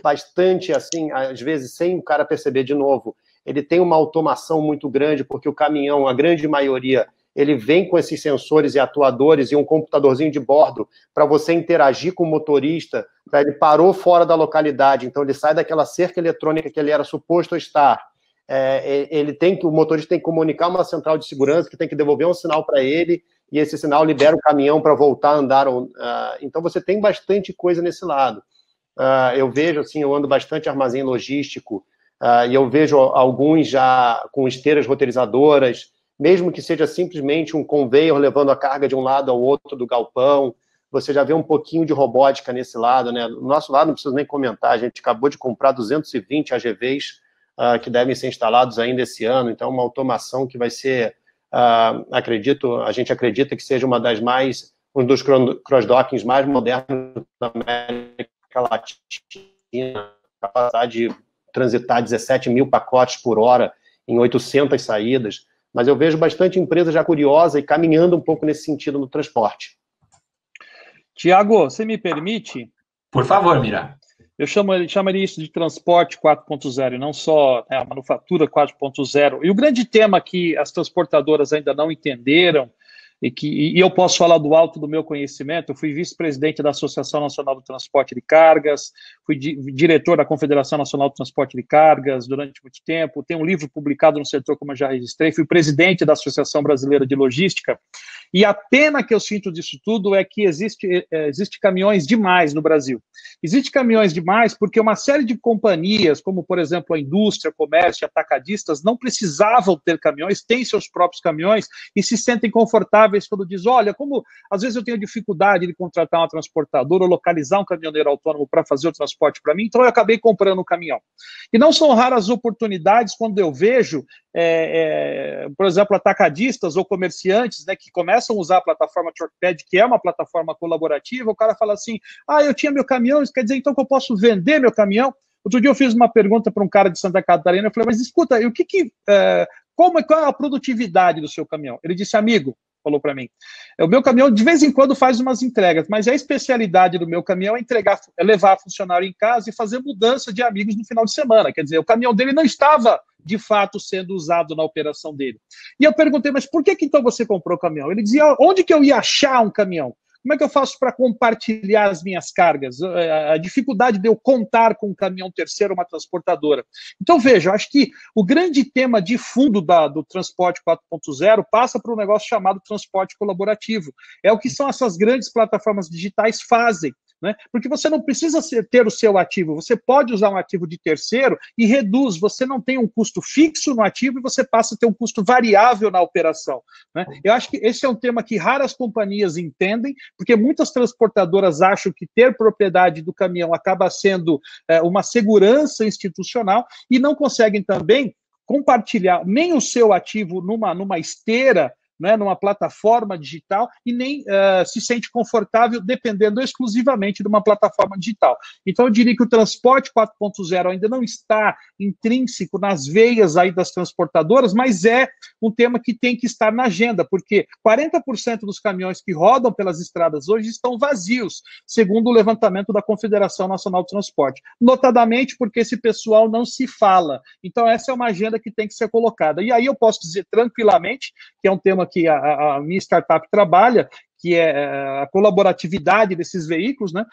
bastante, assim, às vezes, sem o cara perceber de novo, ele tem uma automação muito grande, porque o caminhão, a grande maioria, ele vem com esses sensores e atuadores e um computadorzinho de bordo para você interagir com o motorista, para ele parou fora da localidade, então ele sai daquela cerca eletrônica que ele era suposto estar. O motorista tem que comunicar uma central de segurança que tem que devolver um sinal para ele, e esse sinal libera o caminhão para voltar a andar. Então você tem bastante coisa nesse lado. Eu vejo, assim, eu ando bastante armazém logístico, e eu vejo alguns já com esteiras roteirizadoras, mesmo que seja simplesmente um conveyor levando a carga de um lado ao outro do galpão. Você já vê um pouquinho de robótica nesse lado, né? Do nosso lado, não preciso nem comentar, a gente acabou de comprar 220 AGVs que devem ser instalados ainda esse ano, então uma automação que vai ser, a gente acredita que seja um dos cross-dockings mais modernos da América Latina, capacidade de transitar 17 mil pacotes por hora em 800 saídas. Mas eu vejo bastante empresa já curiosa e caminhando um pouco nesse sentido no transporte. Tiago, você me permite? Por favor, Mira. Eu chamaria isso de transporte 4.0, e não só a manufatura 4.0. E o grande tema que as transportadoras ainda não entenderam, e eu posso falar do alto do meu conhecimento, eu fui vice-presidente da Associação Nacional do Transporte de Cargas, fui diretor da Confederação Nacional do Transporte de Cargas durante muito tempo, tenho um livro publicado no setor, como eu já registrei, fui presidente da Associação Brasileira de Logística, e a pena que eu sinto disso tudo é que existe caminhões demais no Brasil. Existe caminhões demais porque uma série de companhias, como, por exemplo, a indústria, comércio, atacadistas, não precisavam ter caminhões, têm seus próprios caminhões e se sentem confortáveis quando diz, olha, como às vezes eu tenho dificuldade de contratar uma transportadora ou localizar um caminhoneiro autônomo para fazer o transporte para mim, então eu acabei comprando um caminhão. E não são raras oportunidades quando eu vejo, por exemplo, atacadistas ou comerciantes, né, que começam a usar a plataforma TruckPad, que é uma plataforma colaborativa, o cara fala assim, eu tinha meu caminhão, isso quer dizer então que eu posso vender meu caminhão? Outro dia eu fiz uma pergunta para um cara de Santa Catarina, eu falei, mas escuta, qual é a produtividade do seu caminhão? Ele disse, amigo, falou para mim, o meu caminhão de vez em quando faz umas entregas, mas a especialidade do meu caminhão é levar funcionário em casa e fazer mudança de amigos no final de semana, quer dizer, o caminhão dele não estava, de fato, sendo usado na operação dele. E eu perguntei, mas por que então você comprou o caminhão? Ele dizia, onde que eu ia achar um caminhão? Como é que eu faço para compartilhar as minhas cargas? A dificuldade de eu contar com um caminhão terceiro, uma transportadora. Então, veja, eu acho que o grande tema de fundo do transporte 4.0 passa por um negócio chamado transporte colaborativo. É o que são essas grandes plataformas digitais fazem. Né? Porque você não precisa ter o seu ativo, você pode usar um ativo de terceiro e reduz, você não tem um custo fixo no ativo e você passa a ter um custo variável na operação. Né? Eu acho que esse é um tema que raras companhias entendem, porque muitas transportadoras acham que ter propriedade do caminhão acaba sendo uma segurança institucional e não conseguem também compartilhar nem o seu ativo numa esteira, né, numa plataforma digital e nem se sente confortável dependendo exclusivamente de uma plataforma digital. Então, eu diria que o transporte 4.0 ainda não está intrínseco nas veias aí das transportadoras, mas é um tema que tem que estar na agenda, porque 40% dos caminhões que rodam pelas estradas hoje estão vazios, segundo o levantamento da Confederação Nacional do Transporte, notadamente porque esse pessoal não se fala. Então, essa é uma agenda que tem que ser colocada. E aí eu posso dizer tranquilamente, que é um tema que a minha startup trabalha, que é a colaboratividade desses veículos, né?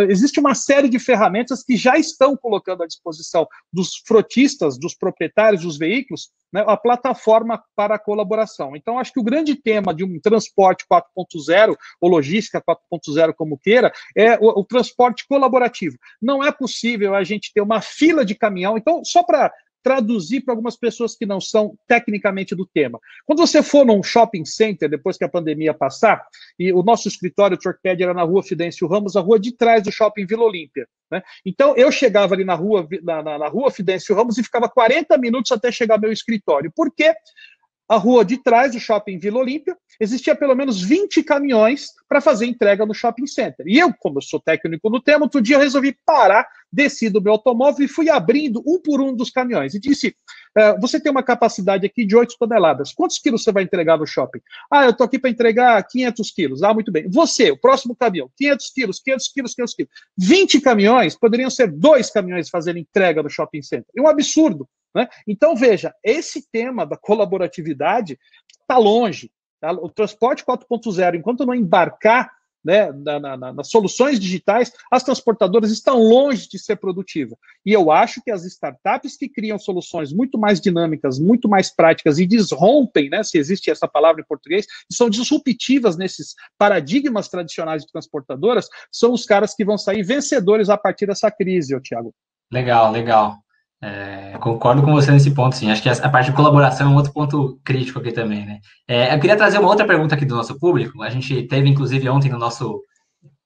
Existe uma série de ferramentas que já estão colocando à disposição dos frotistas, dos proprietários dos veículos, né, a plataforma para a colaboração. Então, acho que o grande tema de um transporte 4.0, ou logística 4.0, como queira, é o transporte colaborativo. Não é possível a gente ter uma fila de caminhão. Então, só para traduzir para algumas pessoas que não são tecnicamente do tema. Quando você for num shopping center, depois que a pandemia passar, e o nosso escritório, o TruckPad, era na rua Fidêncio Ramos, a rua de trás do shopping Vila Olímpia, né? Então, eu chegava ali na rua Fidêncio Ramos e ficava 40 minutos até chegar ao meu escritório. Por quê? A rua de trás do shopping Vila Olímpia, existia pelo menos 20 caminhões para fazer entrega no shopping center. E eu, como eu sou técnico no tema, outro dia eu resolvi parar, desci do meu automóvel e fui abrindo um por um dos caminhões. E disse, você tem uma capacidade aqui de 8 toneladas. Quantos quilos você vai entregar no shopping? Eu estou aqui para entregar 500 quilos. Muito bem. Você, o próximo caminhão, 500 quilos, 500 quilos, 500 quilos. 20 caminhões, poderiam ser 2 caminhões fazendo entrega no shopping center. É um absurdo, né? Então, veja, esse tema da colaboratividade está longe. Tá? O transporte 4.0, enquanto não embarcar, né, nas soluções digitais, as transportadoras estão longe de ser produtivas. E eu acho que as startups que criam soluções muito mais dinâmicas, muito mais práticas e desrompem, né, se existe essa palavra em português, e são disruptivas nesses paradigmas tradicionais de transportadoras, são os caras que vão sair vencedores a partir dessa crise, Thiago. Legal, legal. Concordo com você nesse ponto, sim. Acho que a parte de colaboração é um outro ponto crítico aqui também, né? Eu queria trazer uma outra pergunta aqui do nosso público. A gente teve, inclusive, ontem no nosso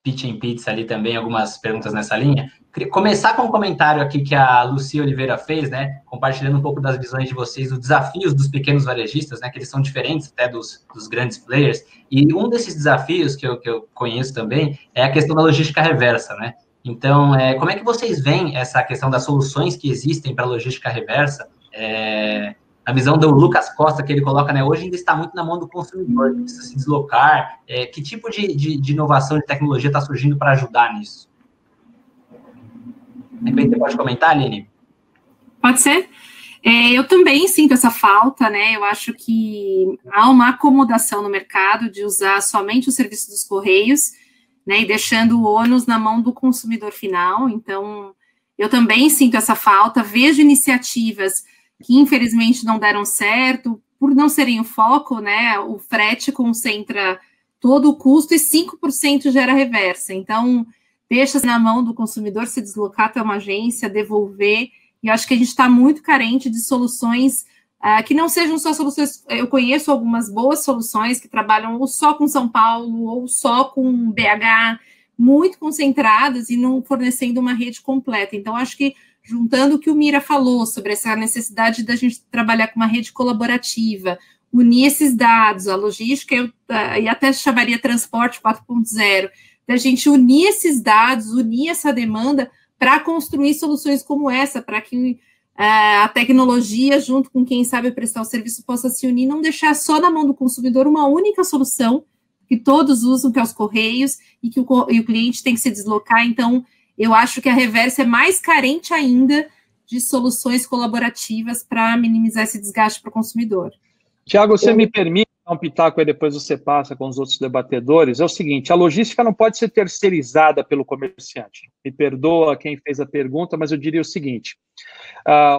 Pitch and Pizza ali também algumas perguntas nessa linha. Queria começar com um comentário aqui que a Lucia Oliveira fez, né? Compartilhando um pouco das visões de vocês, dos desafios dos pequenos varejistas, né? Que eles são diferentes até dos grandes players. E um desses desafios que eu conheço também é a questão da logística reversa, né? Então, como é que vocês veem essa questão das soluções que existem para a logística reversa? A visão do Lucas Costa, que ele coloca, né, hoje ainda está muito na mão do consumidor, que precisa se deslocar. Que tipo de inovação, de tecnologia está surgindo para ajudar nisso? Você pode comentar, Aline? Pode ser. Eu também sinto essa falta, né? Eu acho que há uma acomodação no mercado de usar somente o serviço dos Correios, né, e deixando o ônus na mão do consumidor final. Então, eu também sinto essa falta, vejo iniciativas que, infelizmente, não deram certo, por não serem o foco, né, o frete concentra todo o custo e 5% gera reversa. Então, deixa na mão do consumidor se deslocar até uma agência, devolver, e eu acho que a gente está muito carente de soluções que não sejam só soluções. Eu conheço algumas boas soluções que trabalham ou só com São Paulo, ou só com BH, muito concentradas e não fornecendo uma rede completa. Então, acho que, juntando o que o Mira falou sobre essa necessidade da gente trabalhar com uma rede colaborativa, unir esses dados, a logística, e até chamaria transporte 4.0, da gente unir esses dados, unir essa demanda para construir soluções como essa, para que a tecnologia, junto com quem sabe prestar o serviço, possa se unir, não deixar só na mão do consumidor uma única solução que todos usam, que é os Correios, e que o cliente tem que se deslocar. Então, eu acho que a reversa é mais carente ainda de soluções colaborativas para minimizar esse desgaste para o consumidor. Tiago, você me permite dar um pitaco aí, depois você passa com os outros debatedores? É o seguinte, a logística não pode ser terceirizada pelo comerciante. Me perdoa quem fez a pergunta, mas eu diria o seguinte,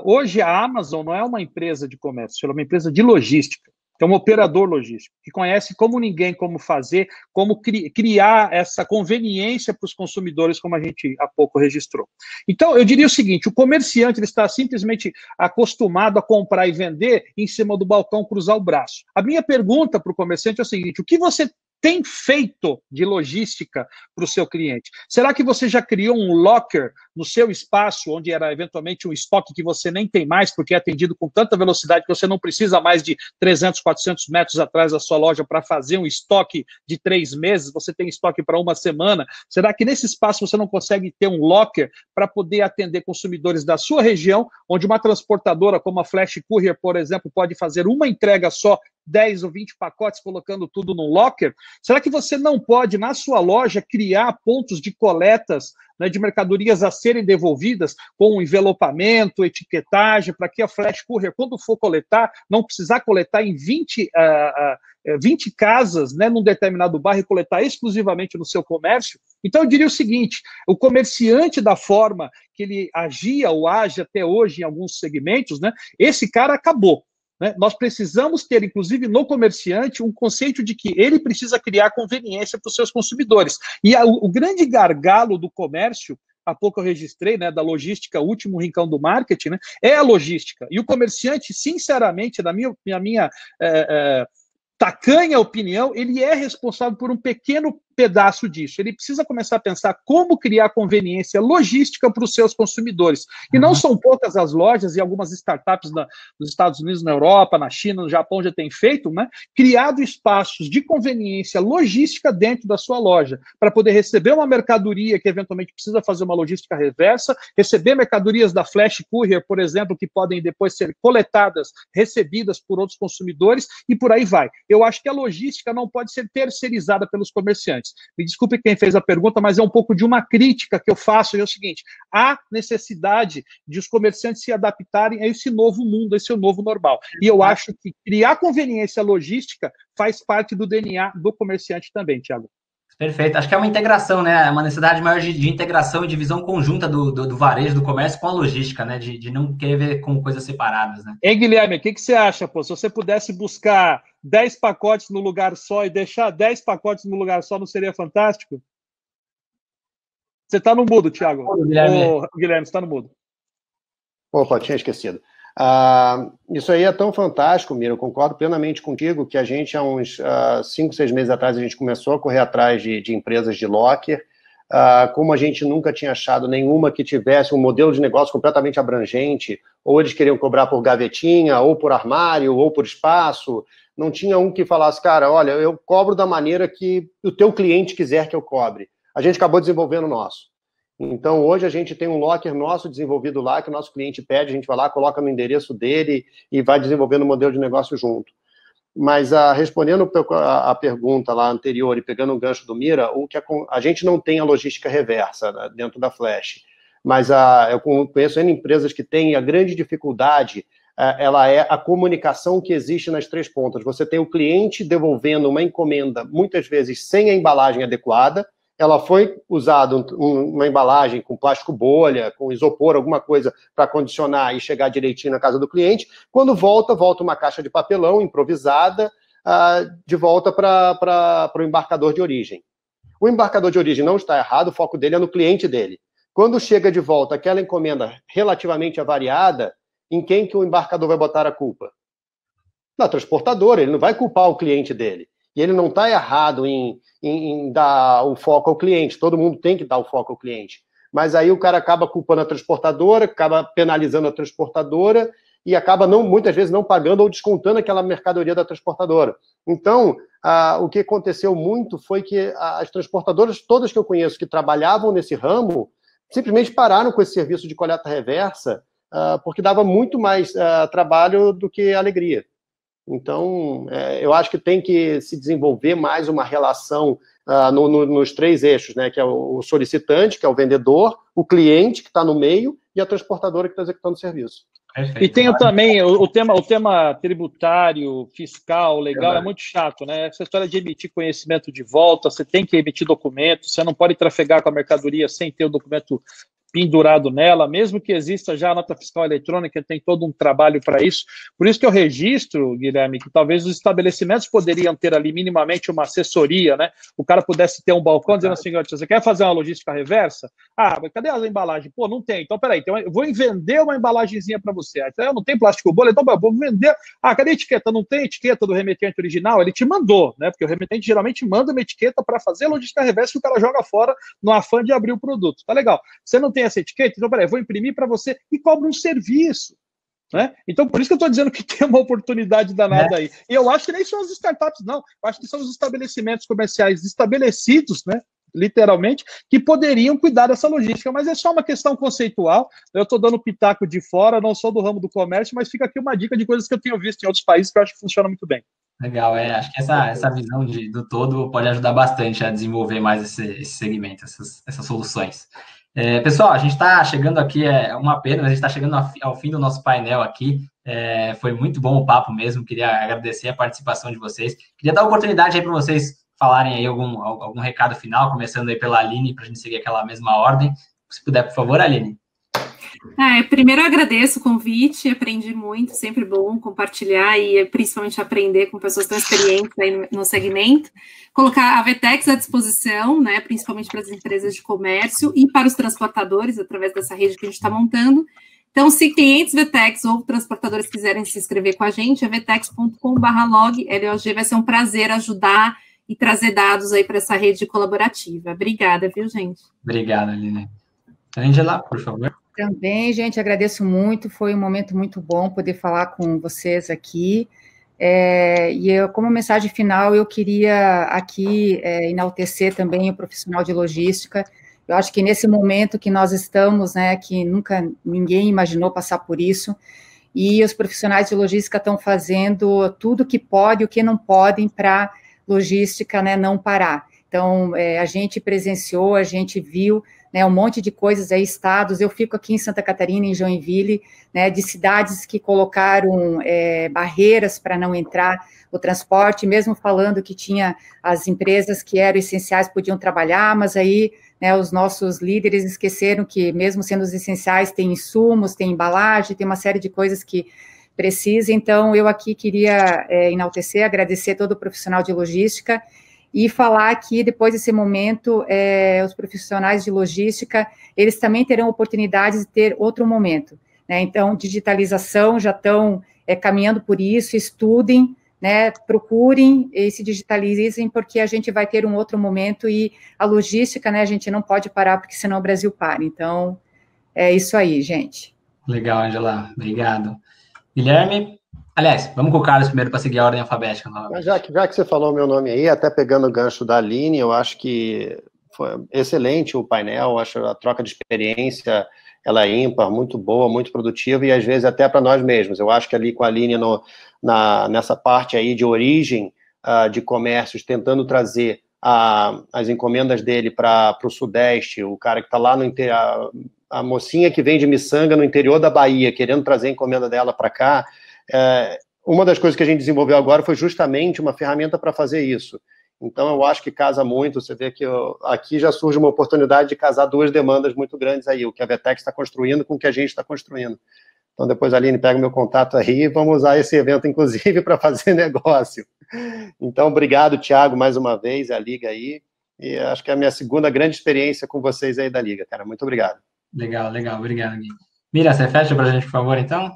hoje a Amazon não é uma empresa de comércio, ela é uma empresa de logística. É um operador logístico, que conhece como ninguém como fazer, como criar essa conveniência para os consumidores, como a gente há pouco registrou. Então, eu diria o seguinte, o comerciante ele está simplesmente acostumado a comprar e vender em cima do balcão, cruzar o braço. A minha pergunta para o comerciante é o seguinte, o que você tem feito de logística para o seu cliente? Será que você já criou um locker no seu espaço, onde era eventualmente um estoque que você nem tem mais, porque é atendido com tanta velocidade que você não precisa mais de 300, 400 metros atrás da sua loja para fazer um estoque de 3 meses, você tem estoque para 1 semana? Será que nesse espaço você não consegue ter um locker para poder atender consumidores da sua região, onde uma transportadora como a Flash Courier, por exemplo, pode fazer uma entrega só, 10 ou 20 pacotes, colocando tudo num locker? Será que você não pode, na sua loja, criar pontos de coletas, né, de mercadorias a serem devolvidas, com envelopamento, etiquetagem, para que a Flash Courier, quando for coletar, não precisar coletar em 20 20 casas, né, num determinado bairro e coletar exclusivamente no seu comércio. Então, eu diria o seguinte, o comerciante, da forma que ele agia ou age até hoje em alguns segmentos, né, esse cara acabou. Né? Nós precisamos ter, inclusive, no comerciante, um conceito de que ele precisa criar conveniência para os seus consumidores. E o grande gargalo do comércio, há pouco eu registrei, né, da logística, o último rincão do marketing, né, é a logística. E o comerciante, sinceramente, na minha tacanha opinião, ele é responsável por um pequeno pedaço disso. Ele precisa começar a pensar como criar conveniência logística para os seus consumidores. E não são poucas as lojas e algumas startups nos Estados Unidos, na Europa, na China, no Japão já têm feito, né? Criado espaços de conveniência logística dentro da sua loja, para poder receber uma mercadoria que eventualmente precisa fazer uma logística reversa, receber mercadorias da Flash Courier, por exemplo, que podem depois ser coletadas, recebidas por outros consumidores, e por aí vai. Eu acho que a logística não pode ser terceirizada pelos comerciantes. Me desculpe quem fez a pergunta, mas é um pouco de uma crítica que eu faço, e é o seguinte, há necessidade de os comerciantes se adaptarem a esse novo mundo, a esse novo normal. E eu acho que criar conveniência logística faz parte do DNA do comerciante também, Thiago. Perfeito. Acho que é uma integração, né? Uma necessidade maior de integração e de visão conjunta do varejo, do comércio com a logística, né? De não querer ver como coisas separadas, né? Hein, Guilherme, o que você acha, pô? Se você pudesse buscar 10 pacotes no lugar só e deixar 10 pacotes no lugar só, não seria fantástico? Você está no mudo, Thiago. Guilherme, você está no mudo. Opa, tinha esquecido. Isso aí é tão fantástico, Mira, eu concordo plenamente contigo, que a gente, há uns 5, 6 meses atrás, a gente começou a correr atrás de empresas de locker, como a gente nunca tinha achado nenhuma que tivesse um modelo de negócio completamente abrangente, ou eles queriam cobrar por gavetinha, ou por armário, ou por espaço, não tinha um que falasse, cara, olha, eu cobro da maneira que o teu cliente quiser que eu cobre. A gente acabou desenvolvendo o nosso. Então, hoje a gente tem um locker nosso desenvolvido lá, que o nosso cliente pede, a gente vai lá, coloca no endereço dele e vai desenvolvendo o modelo de negócio junto. Mas, respondendo a pergunta lá anterior e pegando o gancho do Mira, a gente não tem a logística reversa, né, dentro da Flash, mas eu conheço empresas que têm a grande dificuldade, ela é a comunicação que existe nas três pontas. Você tem o cliente devolvendo uma encomenda, muitas vezes sem a embalagem adequada, ela foi usada uma embalagem com plástico bolha, com isopor, alguma coisa para condicionar e chegar direitinho na casa do cliente. Quando volta uma caixa de papelão improvisada, de volta para o embarcador de origem. O embarcador de origem não está errado, o foco dele é no cliente dele. Quando chega de volta aquela encomenda relativamente avariada, em quem que o embarcador vai botar a culpa? Na transportadora, ele não vai culpar o cliente dele. E ele não está errado em dar o foco ao cliente, todo mundo tem que dar o foco ao cliente. Mas aí o cara acaba culpando a transportadora, acaba penalizando a transportadora e acaba, muitas vezes, não pagando ou descontando aquela mercadoria da transportadora. Então, o que aconteceu muito foi que as transportadoras, todas que eu conheço que trabalhavam nesse ramo, simplesmente pararam com esse serviço de coleta reversa, porque dava muito mais trabalho do que alegria. Então, eu acho que tem que se desenvolver mais uma relação nos três eixos, né? Que é o solicitante, que é o vendedor, o cliente, que está no meio, e a transportadora, que está executando o serviço. Perfeito. E tem também o tema tributário, fiscal, legal, é muito chato, né? Essa história de emitir conhecimento de volta, você tem que emitir documentos, você não pode trafegar com a mercadoria sem ter o documento pendurado nela, mesmo que exista já a nota fiscal eletrônica, tem todo um trabalho para isso. Por isso que eu registro, Guilherme, que talvez os estabelecimentos poderiam ter ali minimamente uma assessoria, né? O cara pudesse ter um balcão dizendo assim, você quer fazer uma logística reversa? Mas cadê as embalagens? Pô, não tem. Então, peraí, eu vou vender uma embalagenzinha para você. Eu não tenho plástico bolha, então eu vou vender. Cadê a etiqueta? Não tem etiqueta do remetente original? Ele te mandou, né? Porque o remetente geralmente manda uma etiqueta para fazer a logística reversa que o cara joga fora no afã de abrir o produto. Tá legal. Você não tem essa etiqueta, então peraí, eu vou imprimir para você e cobra um serviço, né? Então por isso que eu estou dizendo que tem uma oportunidade danada aí. E eu acho que nem são as startups, não. Eu acho que são os estabelecimentos comerciais estabelecidos, né? Literalmente, que poderiam cuidar dessa logística, mas é só uma questão conceitual. Eu estou dando pitaco de fora, não sou do ramo do comércio, mas fica aqui uma dica de coisas que eu tenho visto em outros países que eu acho que funciona muito bem. Legal, acho que essa visão do todo pode ajudar bastante a desenvolver mais esse segmento, essas soluções. Pessoal, a gente está chegando aqui, uma pena, mas a gente está chegando ao fim do nosso painel aqui. Foi muito bom o papo mesmo, queria agradecer a participação de vocês. Queria dar a oportunidade aí para vocês falarem aí algum recado final, começando aí pela Aline, para a gente seguir aquela mesma ordem. Se puder, por favor, Aline. Primeiro eu agradeço o convite, aprendi muito, sempre bom compartilhar e principalmente aprender com pessoas tão experientes aí no segmento. Colocar a Vetex à disposição, né, principalmente para as empresas de comércio e para os transportadores, através dessa rede que a gente está montando. Então, se clientes Vetex ou transportadores quiserem se inscrever com a gente, é vetex.com/log, LOG, vai ser um prazer ajudar e trazer dados aí para essa rede colaborativa. Obrigada, viu, gente? Obrigado, Aline. Ângela, por favor. Também, gente, agradeço muito, foi um momento muito bom poder falar com vocês aqui. E eu, como mensagem final, eu queria aqui enaltecer também o profissional de logística. Eu acho que nesse momento que nós estamos, né, que nunca ninguém imaginou passar por isso, e os profissionais de logística estão fazendo tudo o que pode e o que não podem para logística, né, não parar. Então, a gente presenciou, a gente viu, né, um monte de coisas aí, estados, eu fico aqui em Santa Catarina, em Joinville, né, de cidades que colocaram barreiras para não entrar o transporte, mesmo falando que tinha as empresas que eram essenciais podiam trabalhar, mas aí, né, os nossos líderes esqueceram que, mesmo sendo os essenciais, tem insumos, tem embalagem, tem uma série de coisas que precisa. Então, eu aqui queria enaltecer, agradecer todo o profissional de logística e falar que, depois desse momento, os profissionais de logística, eles também terão oportunidades de ter outro momento, né? Então, digitalização, já estão caminhando por isso, estudem, né, procurem e se digitalizem, porque a gente vai ter um outro momento e a logística, né, a gente não pode parar, porque senão o Brasil para. Então, é isso aí, gente. Legal, Ângela, obrigado. Guilherme, aliás, vamos com o Carlos primeiro para seguir a ordem alfabética. Mas já que você falou o meu nome aí, até pegando o gancho da Aline, eu acho que foi excelente o painel, acho a troca de experiência, ela é ímpar, muito boa, muito produtiva, e às vezes até para nós mesmos. Eu acho que ali com a Aline nessa parte aí de origem de comércios, tentando trazer as encomendas dele para o Sudeste, o cara que está lá no interior, a mocinha que vem de Miçanga, no interior da Bahia, querendo trazer a encomenda dela para cá, uma das coisas que a gente desenvolveu agora foi justamente uma ferramenta para fazer isso. Então, eu acho que casa muito. Você vê que aqui já surge uma oportunidade de casar duas demandas muito grandes aí, o que a Vetex está construindo com o que a gente está construindo. Então, depois, Aline, pega o meu contato aí e vamos usar esse evento, inclusive, para fazer negócio. Então, obrigado, Thiago, mais uma vez, a Liga aí. E acho que é a minha segunda grande experiência com vocês aí da Liga, cara. Muito obrigado. Legal, obrigado, Gui. Mira, você fecha para a gente, por favor, então?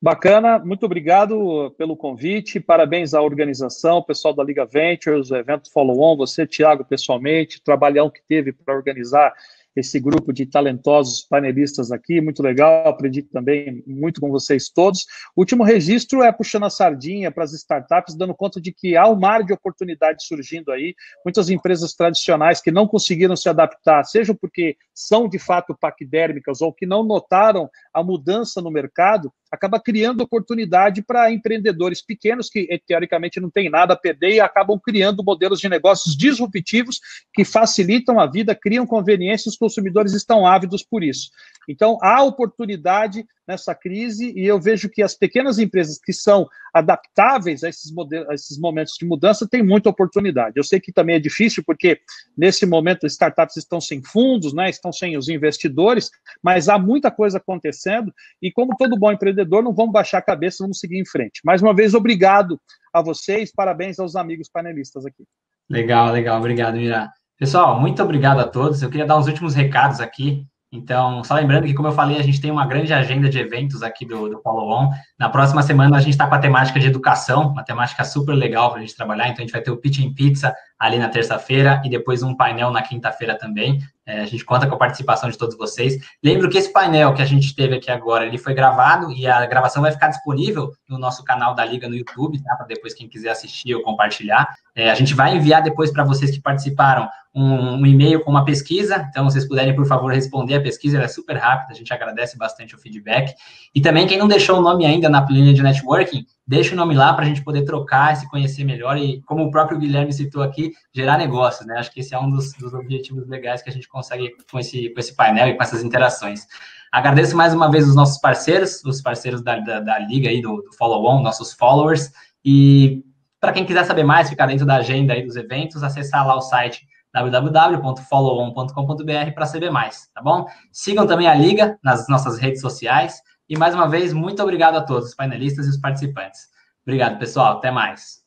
Bacana, muito obrigado pelo convite, parabéns à organização, pessoal da Liga Ventures, o evento Follow On, você, Thiago, pessoalmente, trabalhão que teve para organizar esse grupo de talentosos panelistas aqui, muito legal, aprendi também muito com vocês todos. O último registro é puxando a sardinha para as startups, dando conta de que há um mar de oportunidades surgindo aí, muitas empresas tradicionais que não conseguiram se adaptar, seja porque são de fato paquidérmicas ou que não notaram a mudança no mercado, acaba criando oportunidade para empreendedores pequenos que, teoricamente, não têm nada a perder e acabam criando modelos de negócios disruptivos que facilitam a vida, criam conveniência, os consumidores estão ávidos por isso. Então, há oportunidade nessa crise e eu vejo que as pequenas empresas que são adaptáveis a esses momentos de mudança têm muita oportunidade. Eu sei que também é difícil porque, nesse momento, as startups estão sem fundos, né, estão sem os investidores, mas há muita coisa acontecendo e, como todo bom empreendedor, não vamos baixar a cabeça, vamos seguir em frente. Mais uma vez, obrigado a vocês, parabéns aos amigos panelistas aqui. Legal, obrigado, Mira. Pessoal, muito obrigado a todos. Eu queria dar uns últimos recados aqui. Então, só lembrando que, como eu falei, a gente tem uma grande agenda de eventos aqui do Follow On. Na próxima semana, a gente está com a temática de educação, uma temática super legal para a gente trabalhar. Então, a gente vai ter o Pitch and Pizza ali na terça-feira e depois um painel na quinta-feira também. A gente conta com a participação de todos vocês. Lembro que esse painel que a gente teve aqui agora, ele foi gravado e a gravação vai ficar disponível no nosso canal da Liga no YouTube, tá? Para depois quem quiser assistir ou compartilhar. A gente vai enviar depois para vocês que participaram um e-mail com uma pesquisa. Então, vocês puderem, por favor, responder a pesquisa, ela é super rápida, a gente agradece bastante o feedback. E também, quem não deixou o nome ainda na planilha de networking, deixa o nome lá para a gente poder trocar, se conhecer melhor e, como o próprio Guilherme citou aqui, gerar negócios, né? Acho que esse é um dos objetivos legais que a gente consegue com esse painel e com essas interações. Agradeço mais uma vez os nossos parceiros, os parceiros da Liga aí, do Follow On, nossos followers, e para quem quiser saber mais, ficar dentro da agenda aí dos eventos, acessar lá o site www.followon.com.br para saber mais, tá bom? Sigam também a Liga nas nossas redes sociais, e mais uma vez, muito obrigado a todos, os painelistas e os participantes. Obrigado, pessoal, até mais.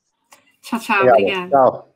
Tchau, obrigado. Tchau.